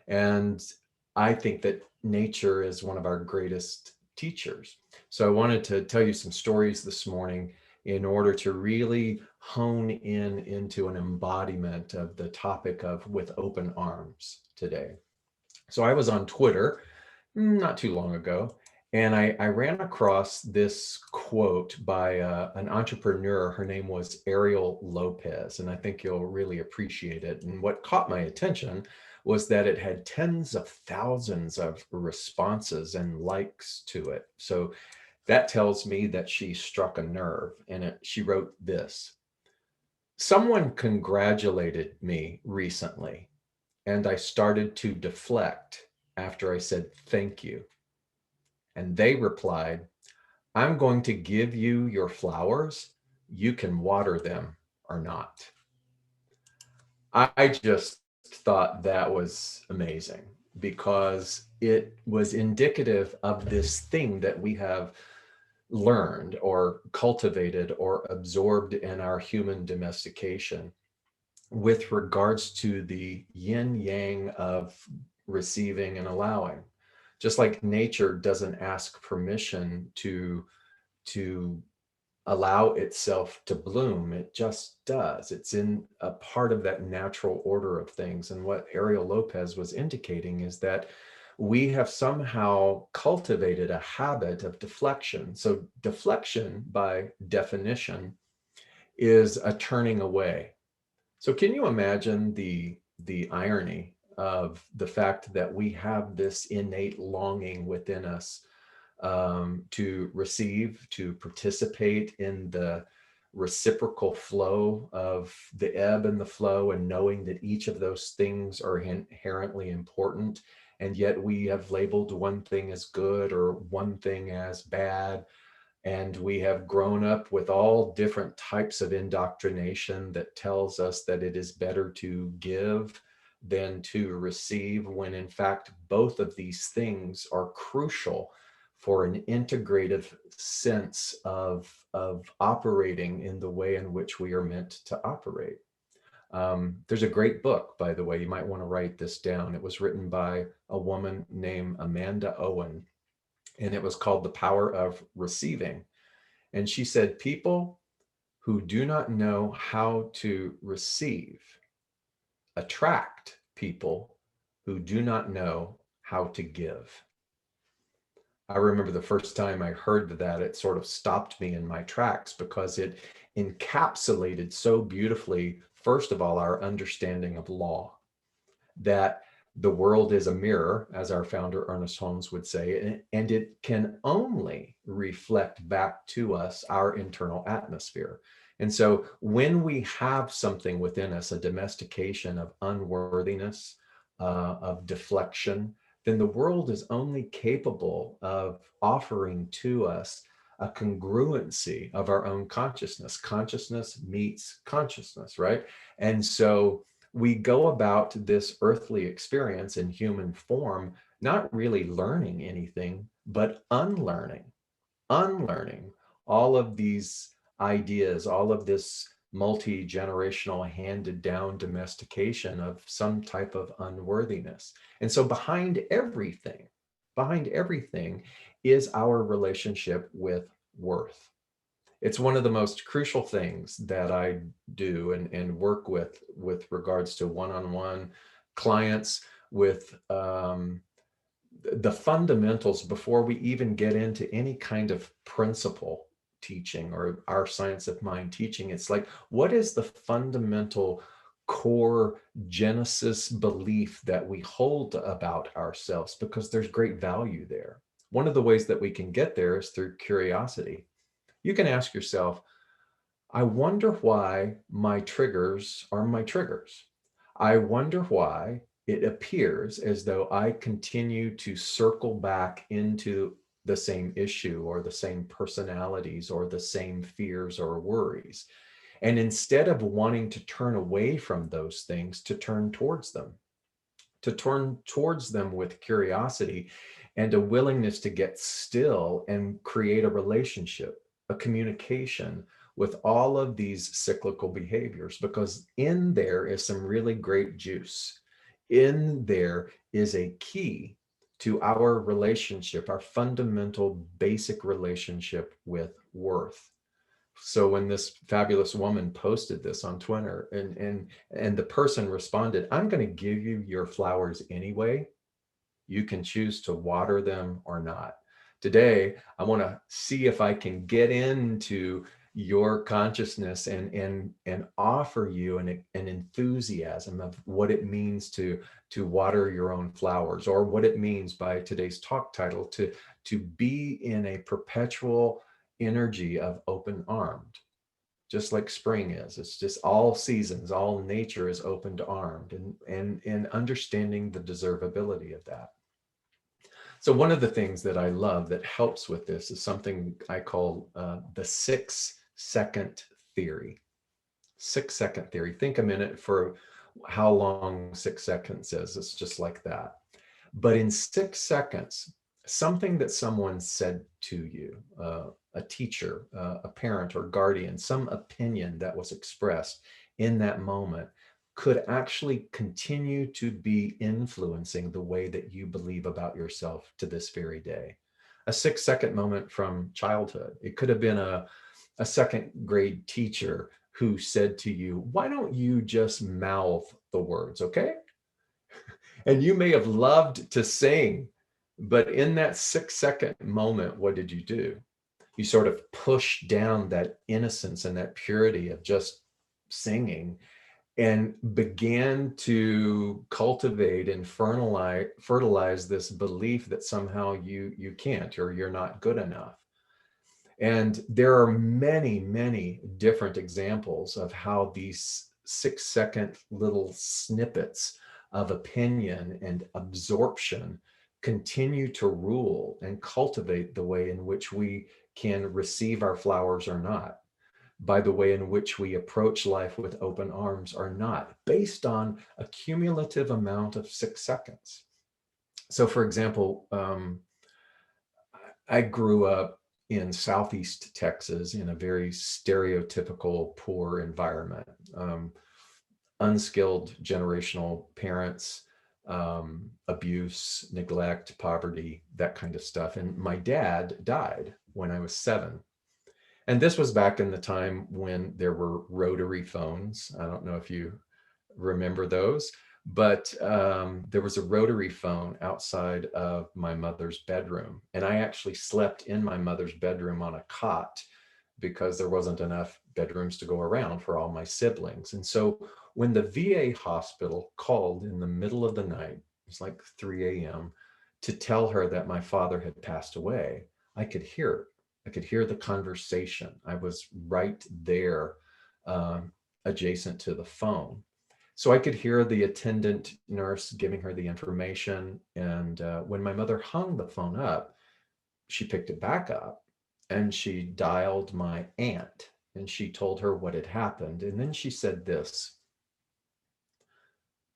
And I think that nature is one of our greatest teachers. So I wanted to tell you some stories this morning in order to really hone in into an embodiment of the topic of with open arms today. So I was on Twitter not too long ago, and I ran across this quote by an entrepreneur. Her name was Ariel Lopez, and I think you'll really appreciate it. And what caught my attention was that it had tens of thousands of responses and likes to it. So That tells me that she struck a nerve, and she wrote this. Someone congratulated me recently, and I started to deflect after I said thank you. And they replied, I'm going to give you your flowers. You can water them or not. I just thought that was amazing because it was indicative of this thing that we have learned or cultivated or absorbed in our human domestication with regards to the yin yang of receiving and allowing. Just like nature doesn't ask permission to allow itself to bloom, it just does. It's in a part of that natural order of things. And what Ariel Lopez was indicating is that we have somehow cultivated a habit of deflection. So deflection, by definition, is a turning away. So can you imagine the irony of the fact that we have this innate longing within us to receive, to participate in the reciprocal flow of the ebb and the flow, and knowing that each of those things are inherently important, and yet we have labeled one thing as good or one thing as bad. And we have grown up with all different types of indoctrination that tells us that it is better to give than to receive, when in fact, both of these things are crucial for an integrative sense of operating in the way in which we are meant to operate. There's a great book, by the way, you might want to write this down. It was written by a woman named Amanda Owen, and it was called The Power of Receiving. And she said, people who do not know how to receive attract people who do not know how to give. I remember the first time I heard that, it sort of stopped me in my tracks because it encapsulated so beautifully, first of all, our understanding of law, that the world is a mirror, as our founder Ernest Holmes would say, and it can only reflect back to us our internal atmosphere. And so when we have something within us, a domestication of unworthiness, of deflection, then the world is only capable of offering to us a congruency of our own consciousness. Consciousness meets consciousness, right? And so we go about this earthly experience in human form, not really learning anything, but unlearning all of these ideas, all of this multi-generational handed down domestication of some type of unworthiness. And so behind everything is our relationship with worth. It's one of the most crucial things that I do and work with regards to one-on-one clients, with the fundamentals before we even get into any kind of principle teaching or our science of mind teaching. It's like, what is the fundamental core genesis belief that we hold about ourselves? Because there's great value there. One of the ways that we can get there is through curiosity. You can ask yourself, I wonder why my triggers are my triggers. I wonder why it appears as though I continue to circle back into the same issue or the same personalities or the same fears or worries. And instead of wanting to turn away from those things, to turn towards them with curiosity and a willingness to get still and create a relationship, a communication with all of these cyclical behaviors, because in there is some really great juice. In there is a key to our relationship, our fundamental basic relationship with worth. So when this fabulous woman posted this on Twitter and the person responded, I'm going to give you your flowers anyway. You can choose to water them or not. Today, I want to see if I can get into your consciousness and offer you an enthusiasm of what it means to water your own flowers, or what it means, by today's talk title, to be in a perpetual energy of open armed, just like spring is. It's just all seasons, all nature is open armed, and understanding the deservability of that. So one of the things that I love that helps with this is something I call the 6-second theory. 6-second theory. Think a minute for how long 6 seconds is. It's just like that. But in 6 seconds, something that someone said to you, a teacher, a parent or guardian, some opinion that was expressed in that moment, could actually continue to be influencing the way that you believe about yourself to this very day. A 6-second moment from childhood. It could have been a second grade teacher who said to you, why don't you just mouth the words, okay? And you may have loved to sing, but in that 6-second moment, what did you do? You sort of pushed down that innocence and that purity of just singing, and began to cultivate and fertilize this belief that somehow you can't, or you're not good enough. And there are many, many different examples of how these 6-second little snippets of opinion and absorption continue to rule and cultivate the way in which we can receive our flowers or not, by the way in which we approach life with open arms or not, based on a cumulative amount of 6 seconds. So for example, I grew up in Southeast Texas in a very stereotypical poor environment. Unskilled generational parents, abuse, neglect, poverty, that kind of stuff. And my dad died when I was 7. And this was back in the time when there were rotary phones. I don't know if you remember those, but there was a rotary phone outside of my mother's bedroom. And I actually slept in my mother's bedroom on a cot because there wasn't enough bedrooms to go around for all my siblings. And so when the VA hospital called in the middle of the night, it was like 3 a.m., to tell her that my father had passed away, I could hear it. I could hear the conversation. I was right there, adjacent to the phone. So I could hear the attendant nurse giving her the information. And when my mother hung the phone up, she picked it back up and she dialed my aunt, and she told her what had happened. And then she said this: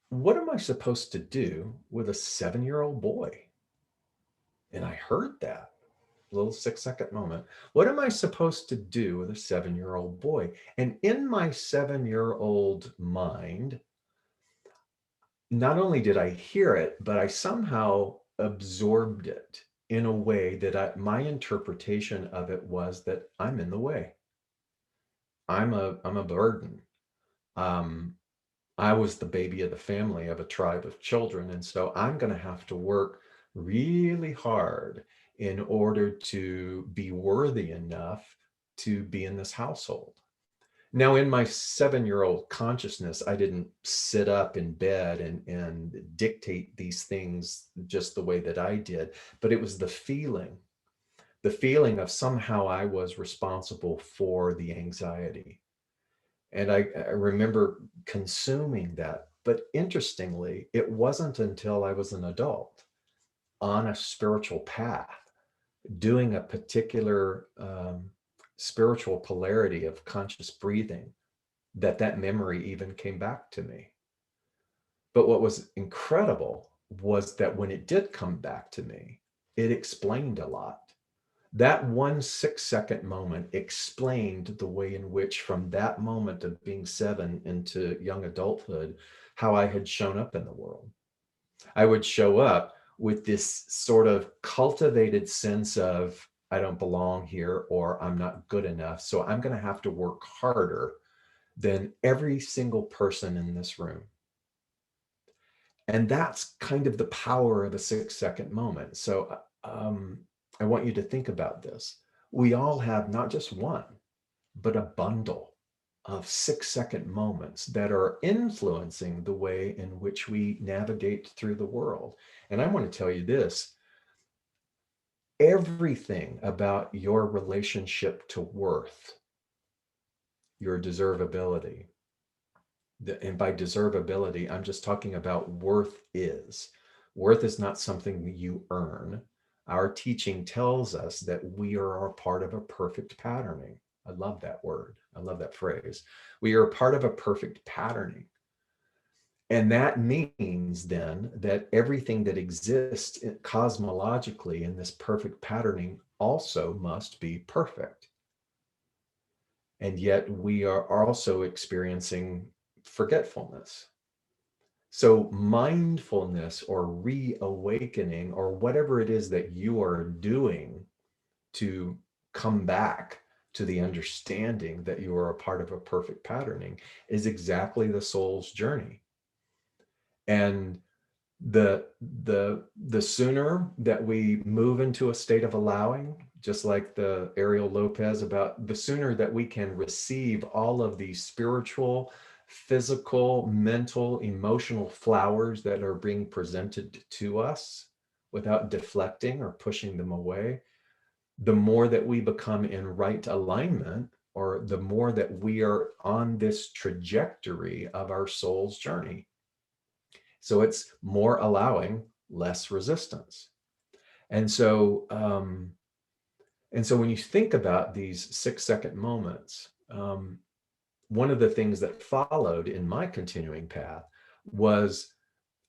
what am I supposed to do with a 7-year-old boy? And I heard that. Little 6-second moment. What am I supposed to do with a 7-year-old boy? And in my 7-year-old mind, not only did I hear it, but I somehow absorbed it in a way that my interpretation of it was that I'm in the way. I'm a burden. I was the baby of the family of a tribe of children. And so I'm going to have to work really hard in order to be worthy enough to be in this household. Now, in my 7-year-old consciousness, I didn't sit up in bed and dictate these things just the way that I did, but it was the feeling of somehow I was responsible for the anxiety. And I remember consuming that. But interestingly, it wasn't until I was an adult on a spiritual path, doing a particular spiritual polarity of conscious breathing, that memory even came back to me. But what was incredible was that when it did come back to me, it explained a lot. That 1 6-second moment explained the way in which, from that moment of being 7 into young adulthood, how I had shown up in the world. I would show up with this sort of cultivated sense of, I don't belong here, or I'm not good enough, so I'm going to have to work harder than every single person in this room. And that's kind of the power of a 6-second moment. So I want you to think about this. We all have not just one, but a bundle of 6-second moments that are influencing the way in which we navigate through the world. And I want to tell you this, everything about your relationship to worth, your deservability, and by deservability, I'm just talking about worth is. Worth is not something that you earn. Our teaching tells us that we are a part of a perfect patterning. I love that word. I love that phrase. We are a part of a perfect patterning. And that means then that everything that exists cosmologically in this perfect patterning also must be perfect. And yet we are also experiencing forgetfulness. So mindfulness or reawakening or whatever it is that you are doing to come back to the understanding that you are a part of a perfect patterning is exactly the soul's journey. And the sooner that we move into a state of allowing, just like the Ariel Lopez about, the sooner that we can receive all of these spiritual, physical, mental, emotional flowers that are being presented to us without deflecting or pushing them away, the more that we become in right alignment, or the more that we are on this trajectory of our soul's journey. So it's more allowing, less resistance. And so, when you think about these 6-second moments, one of the things that followed in my continuing path was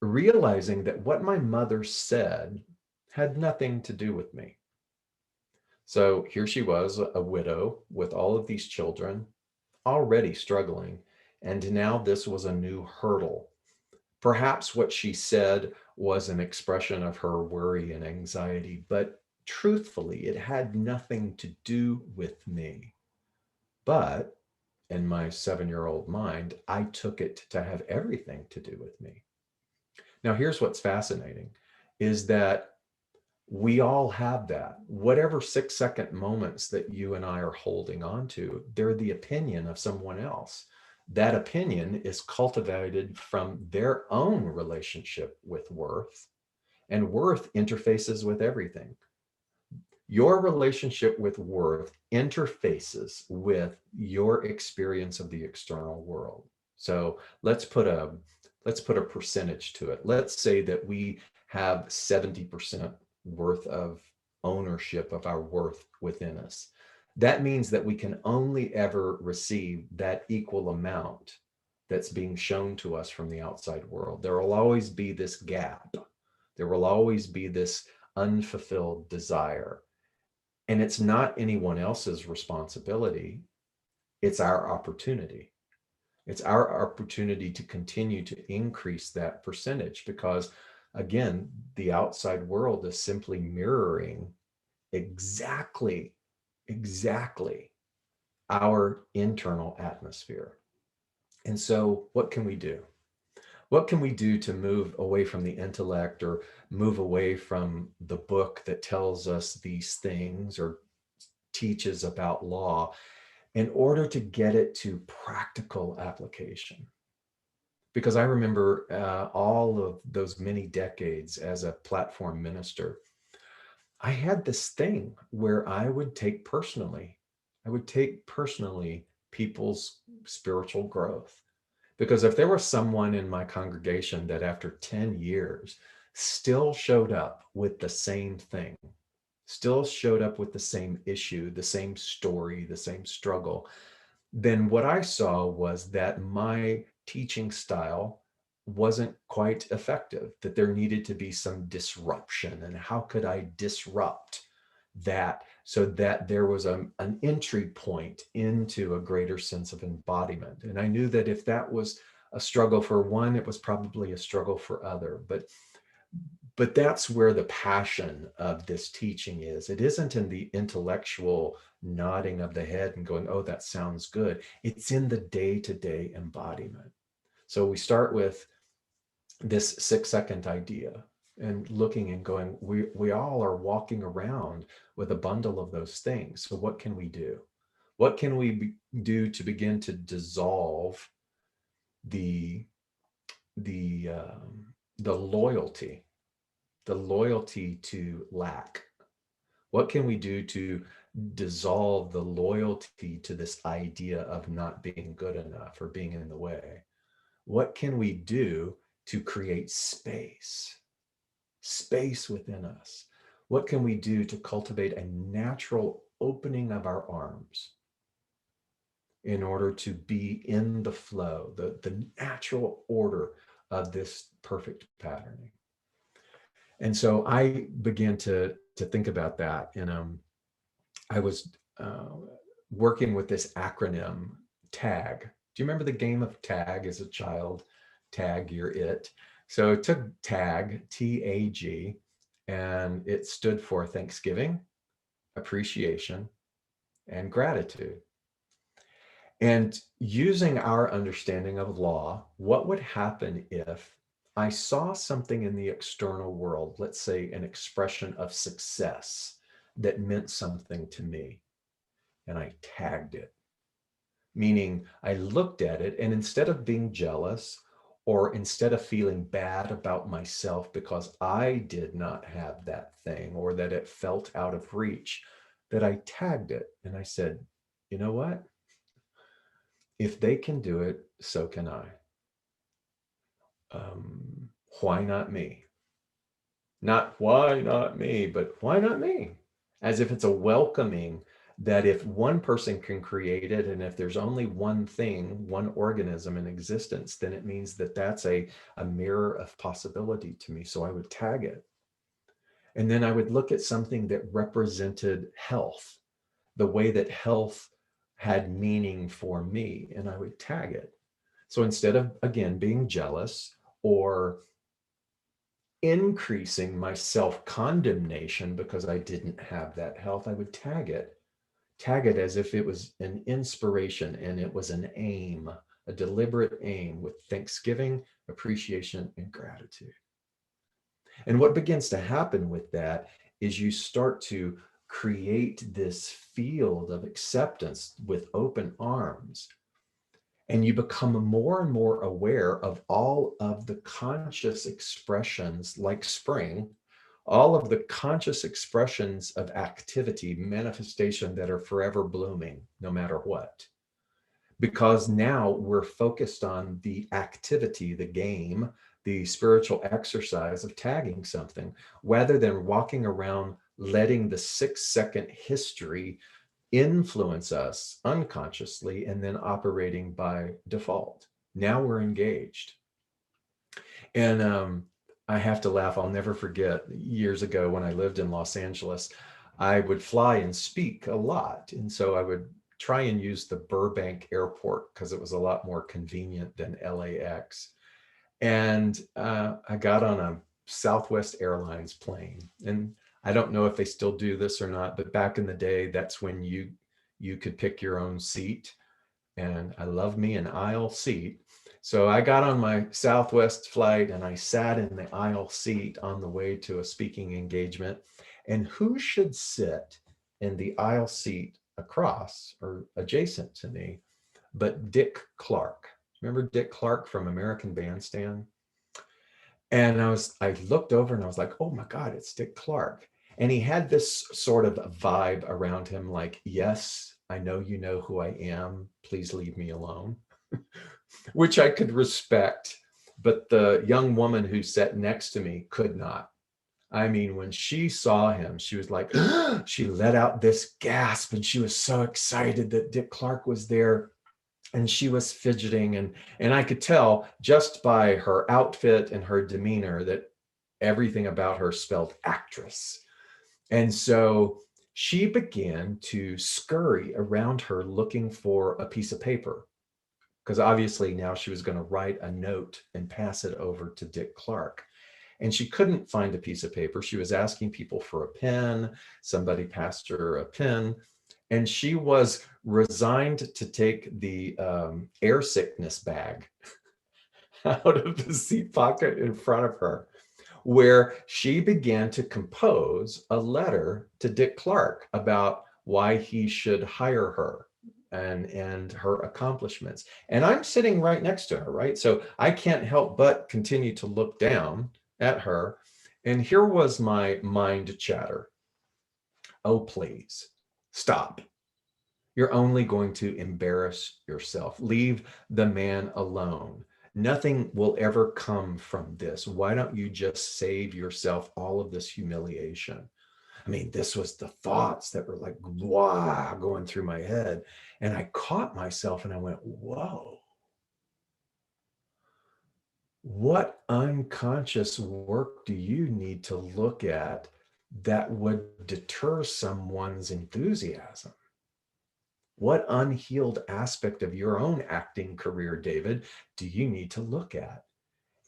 realizing that what my mother said had nothing to do with me. So here she was, a widow with all of these children, already struggling, and now this was a new hurdle. Perhaps what she said was an expression of her worry and anxiety, but truthfully, it had nothing to do with me. But in my 7-year-old mind, I took it to have everything to do with me. Now, here's what's fascinating is that we all have that. Whatever 6-second moments that you and I are holding on to, they're the opinion of someone else. That opinion is cultivated from their own relationship with worth, and worth interfaces with everything. Your relationship with worth interfaces with your experience of the external world. So let's put a percentage to it. Let's say that we have 70% worth of ownership of our worth within us. That means that we can only ever receive that equal amount that's being shown to us from the outside world. There will always be this gap. There will always be this unfulfilled desire. And it's not anyone else's responsibility. It's our opportunity. It's our opportunity to continue to increase that percentage because, again, the outside world is simply mirroring exactly our internal atmosphere. And so what can we do? What can we do to move away from the intellect or move away from the book that tells us these things or teaches about law in order to get it to practical application? Because I remember all of those many decades as a platform minister, I had this thing where I would take personally people's spiritual growth. Because if there was someone in my congregation that after 10 years still showed up with the same thing, still showed up with the same issue, the same story, the same struggle, then what I saw was that my teaching style wasn't quite effective, that there needed to be some disruption. And how could I disrupt that so that there was an entry point into a greater sense of embodiment? And I knew that if that was a struggle for one, it was probably a struggle for other. But that's where the passion of this teaching is. It isn't in the intellectual nodding of the head and going, oh, that sounds good. It's in the day-to-day embodiment. So we start with this 6-second idea and looking and going, we all are walking around with a bundle of those things. So what can we do? What can we do to begin to dissolve the loyalty to lack? What can we do to dissolve the loyalty to this idea of not being good enough or being in the way? What can we do to create space within us? What can we do to cultivate a natural opening of our arms in order to be in the flow, the natural order of this perfect patterning? And so I began to think about that. And I was working with this acronym TAG. Do you remember the game of tag as a child? Tag, you're it. So it took TAG, T-A-G, and it stood for Thanksgiving, appreciation, and gratitude. And using our understanding of law, what would happen if I saw something in the external world, let's say an expression of success that meant something to me, and I tagged it? Meaning I looked at it, and instead of being jealous, or instead of feeling bad about myself because I did not have that thing or that it felt out of reach, that I tagged it and I said, you know what? If they can do it, so can I. Why not me? Not why not me, but why not me? As if it's a welcoming that if one person can create it, and if there's only one thing, one organism in existence, then it means that that's a mirror of possibility to me. So I would tag it. And then I would look at something that represented health, the way that health had meaning for me, and I would tag it. So instead of, again, being jealous or increasing my self-condemnation because I didn't have that health, I would tag it as if it was an inspiration and it was an aim, a deliberate aim with thanksgiving, appreciation, and gratitude. And what begins to happen with that is you start to create this field of acceptance with open arms. And you become more and more aware of all of the conscious expressions like spring, all of the conscious expressions of activity, manifestation that are forever blooming, no matter what. Because now we're focused on the activity, the game, the spiritual exercise of tagging something, rather than walking around letting the 6-second history influence us unconsciously and then operating by default. Now we're engaged. And I have to laugh. I'll never forget years ago when I lived in Los Angeles, I would fly and speak a lot. And so I would try and use the Burbank airport because it was a lot more convenient than LAX. And I got on a Southwest Airlines plane. And I don't know if they still do this or not, but back in the day, that's when you could pick your own seat. And I love me an aisle seat. So I got on my Southwest flight and I sat in the aisle seat on the way to a speaking engagement. And who should sit in the aisle seat across or adjacent to me but Dick Clark? Remember Dick Clark from American Bandstand? And I looked over and I was like, oh my God, it's Dick Clark. And he had this sort of vibe around him, like, yes, I know you know who I am. Please leave me alone, which I could respect. But the young woman who sat next to me could not. I mean, when she saw him, she was like, she let out this gasp and she was so excited that Dick Clark was there. And she was fidgeting, and I could tell just by her outfit and her demeanor that everything about her spelled actress. And so she began to scurry around her looking for a piece of paper, because obviously now she was going to write a note and pass it over to Dick Clark. And she couldn't find a piece of paper. She was asking people for a pen. Somebody passed her a pen. And she was resigned to take the air sickness bag out of the seat pocket in front of her, where she began to compose a letter to Dick Clark about why he should hire her and her accomplishments. And I'm sitting right next to her, right? So I can't help but continue to look down at her. And here was my mind chatter. Oh, please stop. You're only going to embarrass yourself. Leave the man alone. Nothing will ever come from this. Why don't you just save yourself all of this humiliation? I mean, this was the thoughts that were like, wow, going through my head. And I caught myself and I went, whoa. What unconscious work do you need to look at that would deter someone's enthusiasm? What unhealed aspect of your own acting career, David, do you need to look at?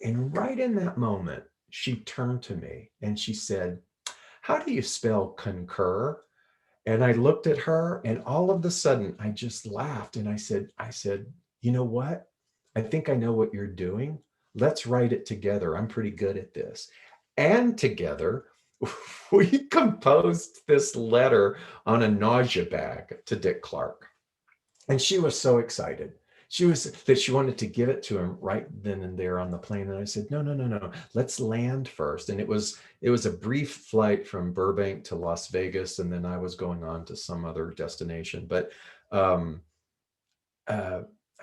And right in that moment, she turned to me and she said, how do you spell concur? And I looked at her and all of a sudden I just laughed and I said, you know what? I think I know what you're doing. Let's write it together. I'm pretty good at this. And together, we composed this letter on a nausea bag to Dick Clark. And she was so excited. She wanted to give it to him right then and there on the plane. And I said, no, let's land first. And it was a brief flight from Burbank to Las Vegas. And then I was going on to some other destination. But I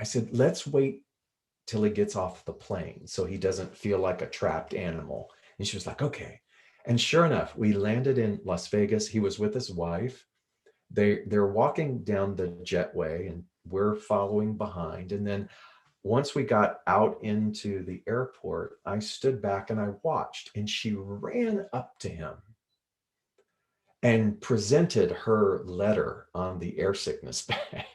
said, let's wait till he gets off the plane so he doesn't feel like a trapped animal. And she was like, okay. And sure enough, we landed in Las Vegas. He was with his wife. They're walking down the jetway and we're following behind. And then once we got out into the airport, I stood back and I watched, and she ran up to him and presented her letter on the air sickness bag.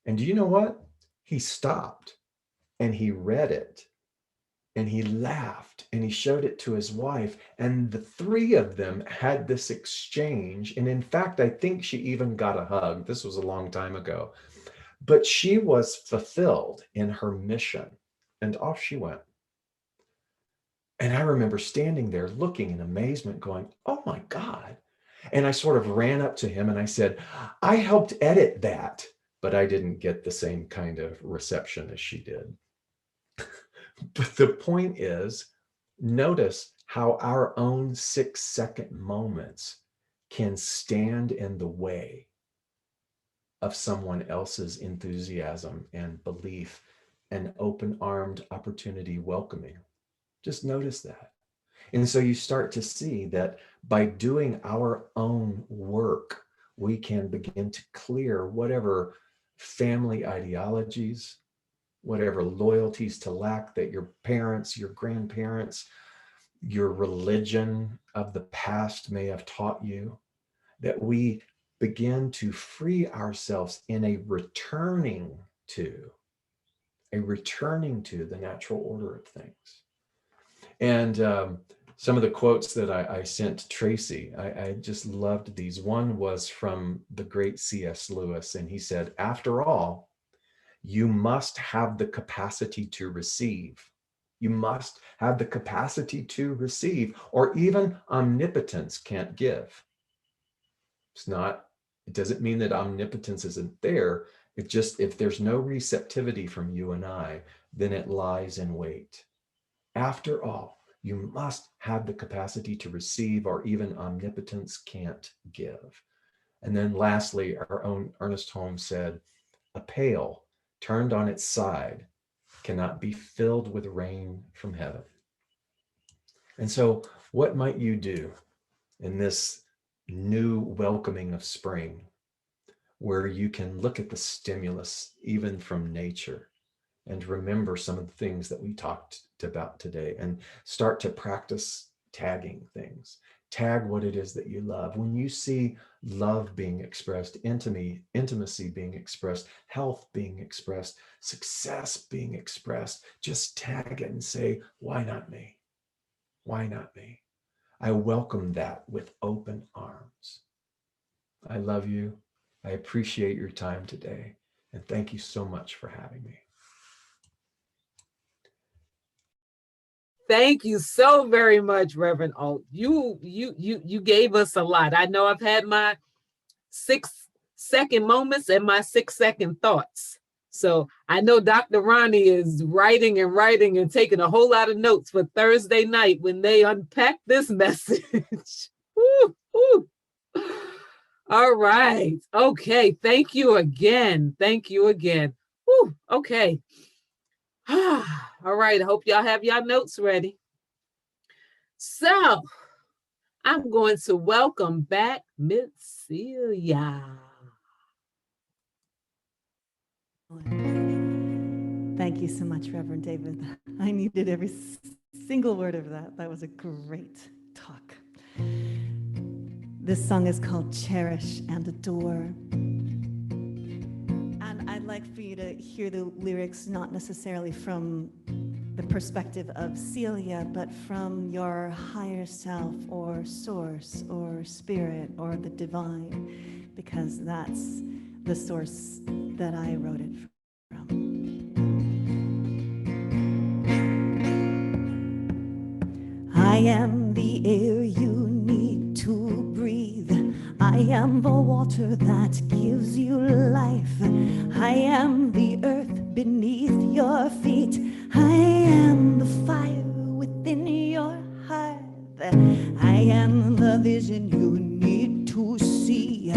And do you know what? He stopped and he read it and he laughed and he showed it to his wife. And the three of them had this exchange. And in fact, I think she even got a hug. This was a long time ago. But she was fulfilled in her mission, and off she went. And I remember standing there looking in amazement going, oh my God. And I sort of ran up to him and I said, I helped edit that, but I didn't get the same kind of reception as she did. But the point is, notice how our own 6-second moments can stand in the way of someone else's enthusiasm and belief and open-armed opportunity welcoming. Just notice that. And so you start to see that by doing our own work, we can begin to clear whatever family ideologies, whatever loyalties to lack that your parents, your grandparents, your religion of the past may have taught you, that we begin to free ourselves in a returning to the natural order of things. And some of the quotes that I sent Tracy, I just loved these. One was from the great C.S. Lewis, and he said, after all, you must have the capacity to receive. You must have the capacity to receive, or even omnipotence can't give. It doesn't mean that omnipotence isn't there. It just, if there's no receptivity from you and I, then it lies in wait. After all, you must have the capacity to receive, or even omnipotence can't give. And then lastly, our own Ernest Holmes said, a pail turned on its side cannot be filled with rain from heaven. And so what might you do in this new welcoming of spring, where you can look at the stimulus even from nature and remember some of the things that we talked about today and start to practice tagging things? Tag what it is that you love. When you see love being expressed, intimacy being expressed, health being expressed, success being expressed, just tag it and say, why not me? Why not me? I welcome that with open arms. I love you. I appreciate your time today. And thank you so much for having me. Thank you so very much, Reverend Alt. You gave us a lot. I know I've had my second moments and my 6-second thoughts. So I know Dr. Ronnie is writing and taking a whole lot of notes for Thursday night when they unpack this message. Woo, woo. All right. Okay. Thank you again. Thank you again. Woo. Okay. All right. I hope y'all have your notes ready. So I'm going to welcome back Miss Celia. Thank you so much, Reverend David. I needed every single word of that. That was a great talk. This song is called Cherish and Adore. And I'd like for you to hear the lyrics not necessarily from the perspective of Celia, but from your higher self or source or spirit or the divine, because that's the source that I wrote it from. I am the air you need to breathe. I am the water that gives you life. I am the earth beneath your feet. I am the fire within your heart. I am the vision you need to see.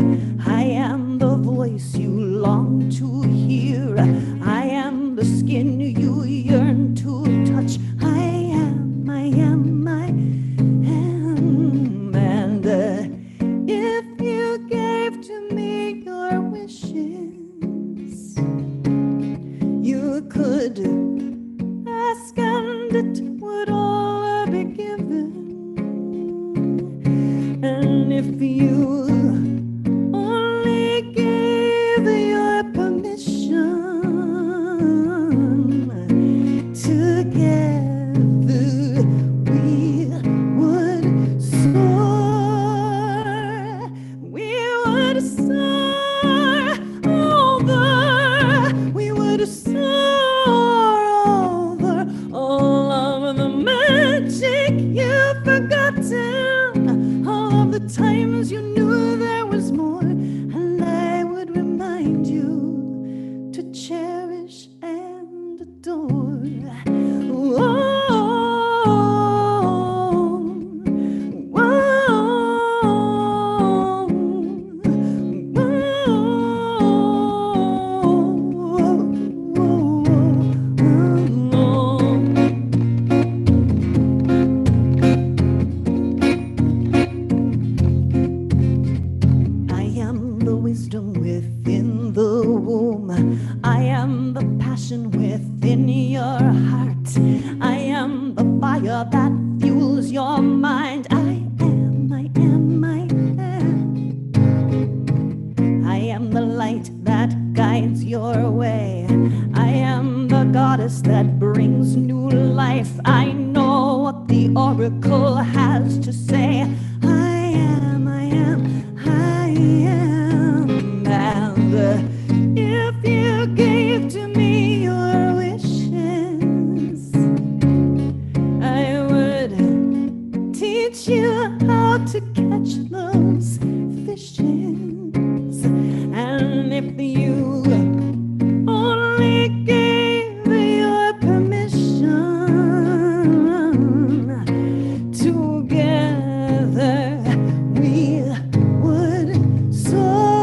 I am the voice you long to hear. I am the skin you yearn to touch. I am. And if you gave to me your wishes, you could ask and it would all be given. And if you only gave your permission, together we would soar. We would soar over. We would soar over all of the magic you've forgotten, all of the times you knew there was more, and I would remind you to cherish and adore. Within the womb, I am the passion within your heart. I am the fire that fuels your mind. I am. I am the light that guides your way. I am the goddess that brings new life. I know what the oracle has to say. I am. And if you gave to me your wishes, I would teach you how to catch those fishes. And if you only gave your permission, together we would soar.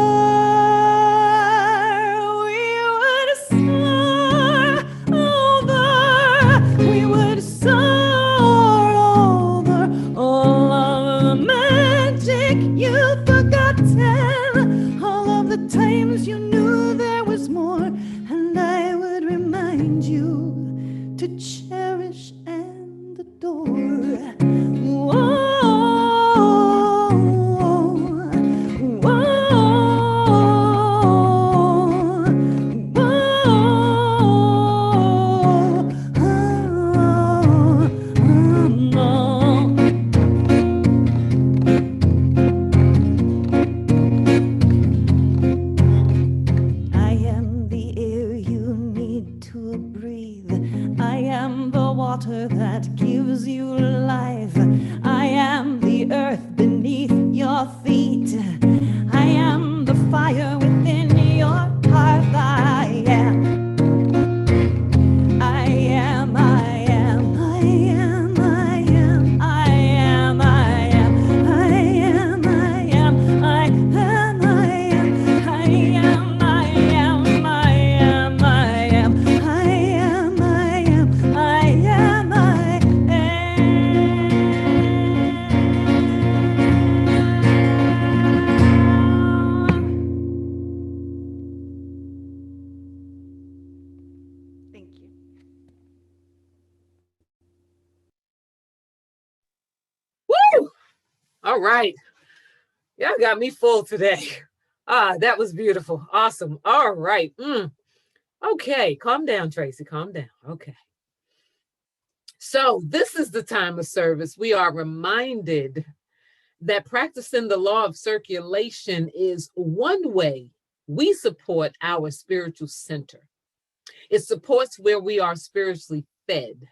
Times you knew there was more, and I would remind you to cherish and adore. That gives you life. I am the earth beneath your feet. I am the fire with All right. Y'all got me full today. That was beautiful. Awesome. All right. Okay. Calm down, Tracy. Calm down. Okay. So this is the time of service. We are reminded that practicing the law of circulation is one way we support our spiritual center. It supports where we are spiritually fed.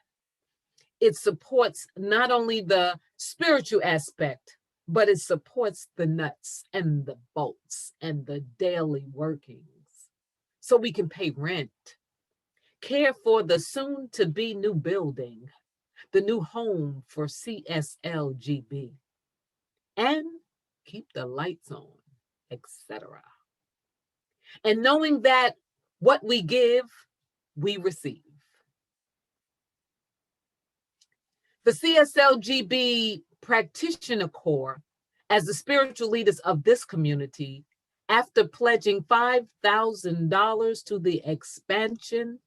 It supports not only the spiritual aspect, but it supports the nuts and the bolts and the daily workings. So we can pay rent, care for the soon to be new building, the new home for CSLGB, and keep the lights on, etc. And knowing that what we give, we receive. The CSLGB Practitioner Corps, as the spiritual leaders of this community, after pledging $5,000 to the expansion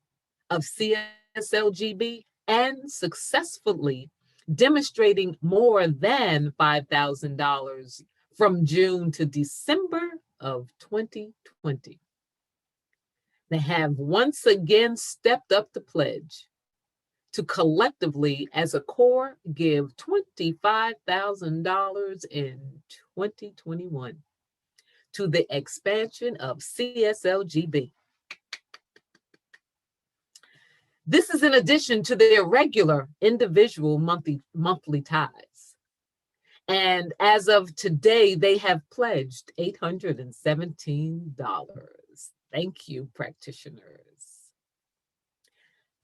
of CSLGB and successfully demonstrating more than $5,000 from June to December of 2020. They have once again stepped up the pledge to collectively, as a core, give $25,000 in 2021 to the expansion of CSLGB. This is in addition to their regular individual monthly tithes. And as of today, they have pledged $817. Thank you, practitioners.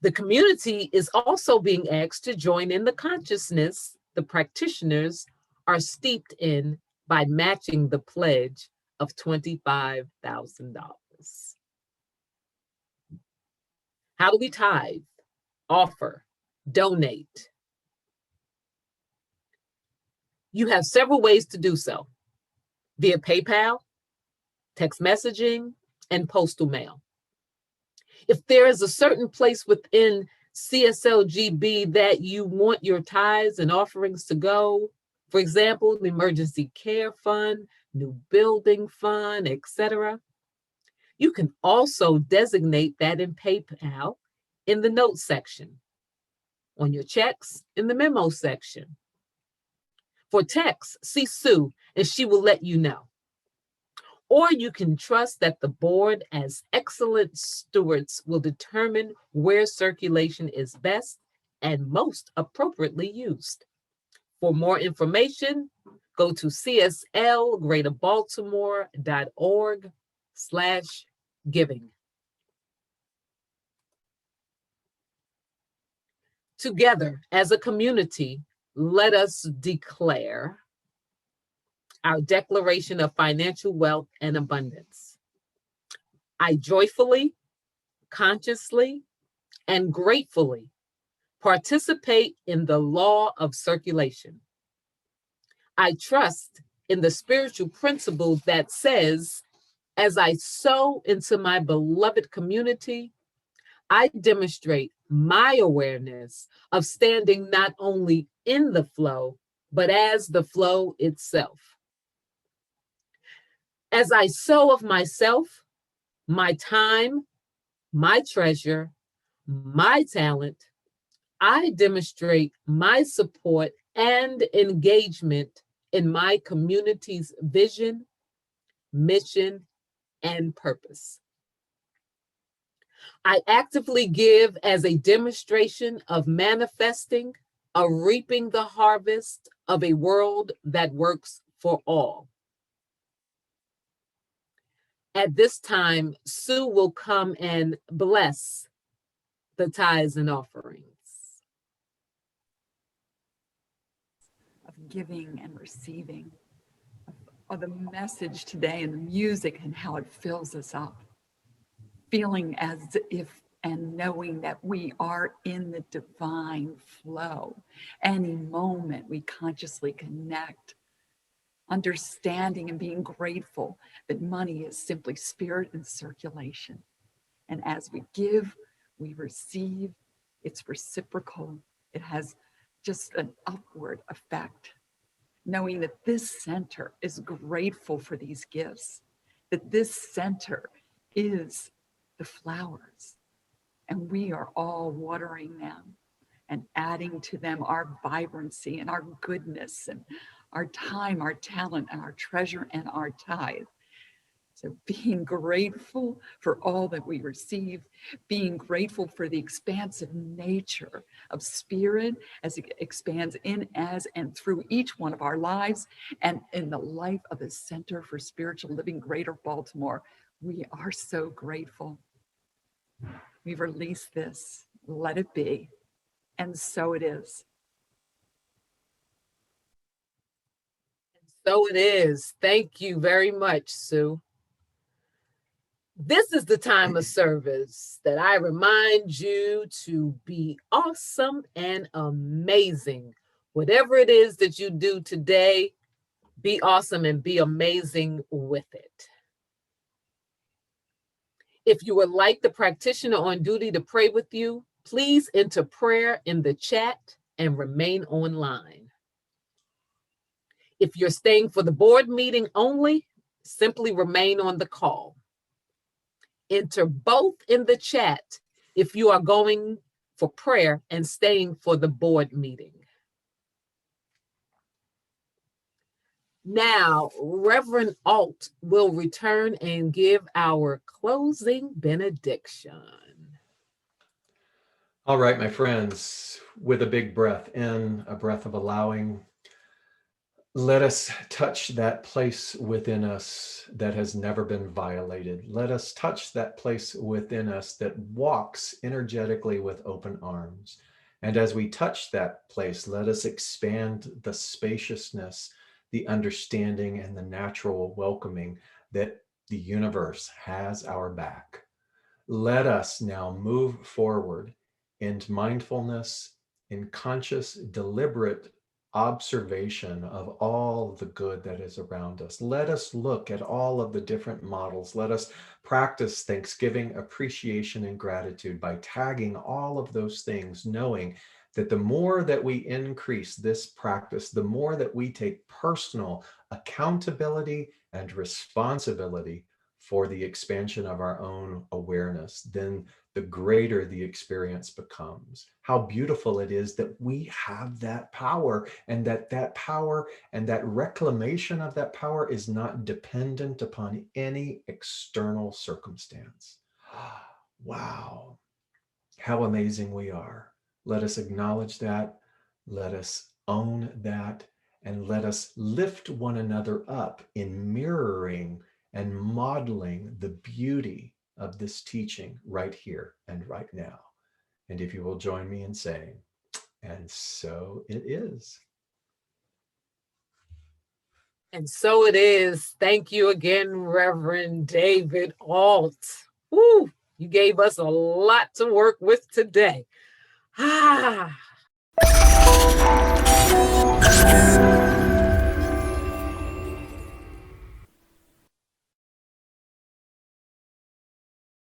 The community is also being asked to join in the consciousness the practitioners are steeped in by matching the pledge of $25,000. How do we tithe, offer, donate? You have several ways to do so: via PayPal, text messaging, and postal mail. If there is a certain place within CSLGB that you want your tithes and offerings to go, for example, the emergency care fund, new building fund, etc., you can also designate that in PayPal in the notes section, on your checks in the memo section. For text, see Sue and she will let you know. Or you can trust that the board, as excellent stewards, will determine where circulation is best and most appropriately used. For more information, go to cslgreaterbaltimore.org/giving. Together, as a community, let us declare our declaration of financial wealth and abundance. I joyfully, consciously, and gratefully participate in the law of circulation. I trust in the spiritual principle that says, as I sow into my beloved community, I demonstrate my awareness of standing not only in the flow, but as the flow itself. As I sow of myself, my time, my treasure, my talent, I demonstrate my support and engagement in my community's vision, mission, and purpose. I actively give as a demonstration of manifesting, of reaping the harvest of a world that works for all. At this time, Sue will come and bless the tithes and offerings. Of giving and receiving, of the message today and the music and how it fills us up. Feeling as if and knowing that we are in the divine flow. Any moment we consciously connect, understanding and being grateful that money is simply spirit and circulation. And as we give, we receive. It's reciprocal. It has just an upward effect. knowing that this center is grateful for these gifts, that this center is the flowers, and we are all watering them and adding to them our vibrancy and our goodness and our time, our talent, and our treasure and our tithe. So being grateful for all that we receive, being grateful for the expansive nature of spirit as it expands in, as, and through each one of our lives, and in the life of the Center for Spiritual Living Greater Baltimore. We are so grateful. We release this, let it be, and so it is. So it is. Thank you very much, Sue. This is the time of service that I remind you to be awesome and amazing. Whatever it is that you do today, be awesome and be amazing with it. If you would like the practitioner on duty to pray with you, please enter prayer in the chat and remain online. If you're staying for the board meeting only, simply remain on the call. Enter both in the chat if you are going for prayer and staying for the board meeting. Now, Reverend Alt will return and give our closing benediction. All right, my friends, with a big breath in, a breath of allowing, let us touch that place within us that has never been violated. Let us touch that place within us that walks energetically with open arms. And as we touch that place, let us expand the spaciousness, the understanding, and the natural welcoming that the universe has our back. Let us now move forward into mindfulness, in conscious, deliberate observation of all the good that is around us. Let us look at all of the different models. Let us practice thanksgiving, appreciation, and gratitude by tagging all of those things, knowing that the more that we increase this practice, the more that we take personal accountability and responsibility for the expansion of our own awareness, then the greater the experience becomes. How beautiful it is that we have that power, and that power and that reclamation of that power is not dependent upon any external circumstance. Wow, how amazing we are. Let us acknowledge that, let us own that, and let us lift one another up in mirroring and modeling the beauty of this teaching right here and right now. And if you will join me in saying, and so it is. And so it is. Thank you again, Reverend David Alt. Woo, you gave us a lot to work with today. Ah.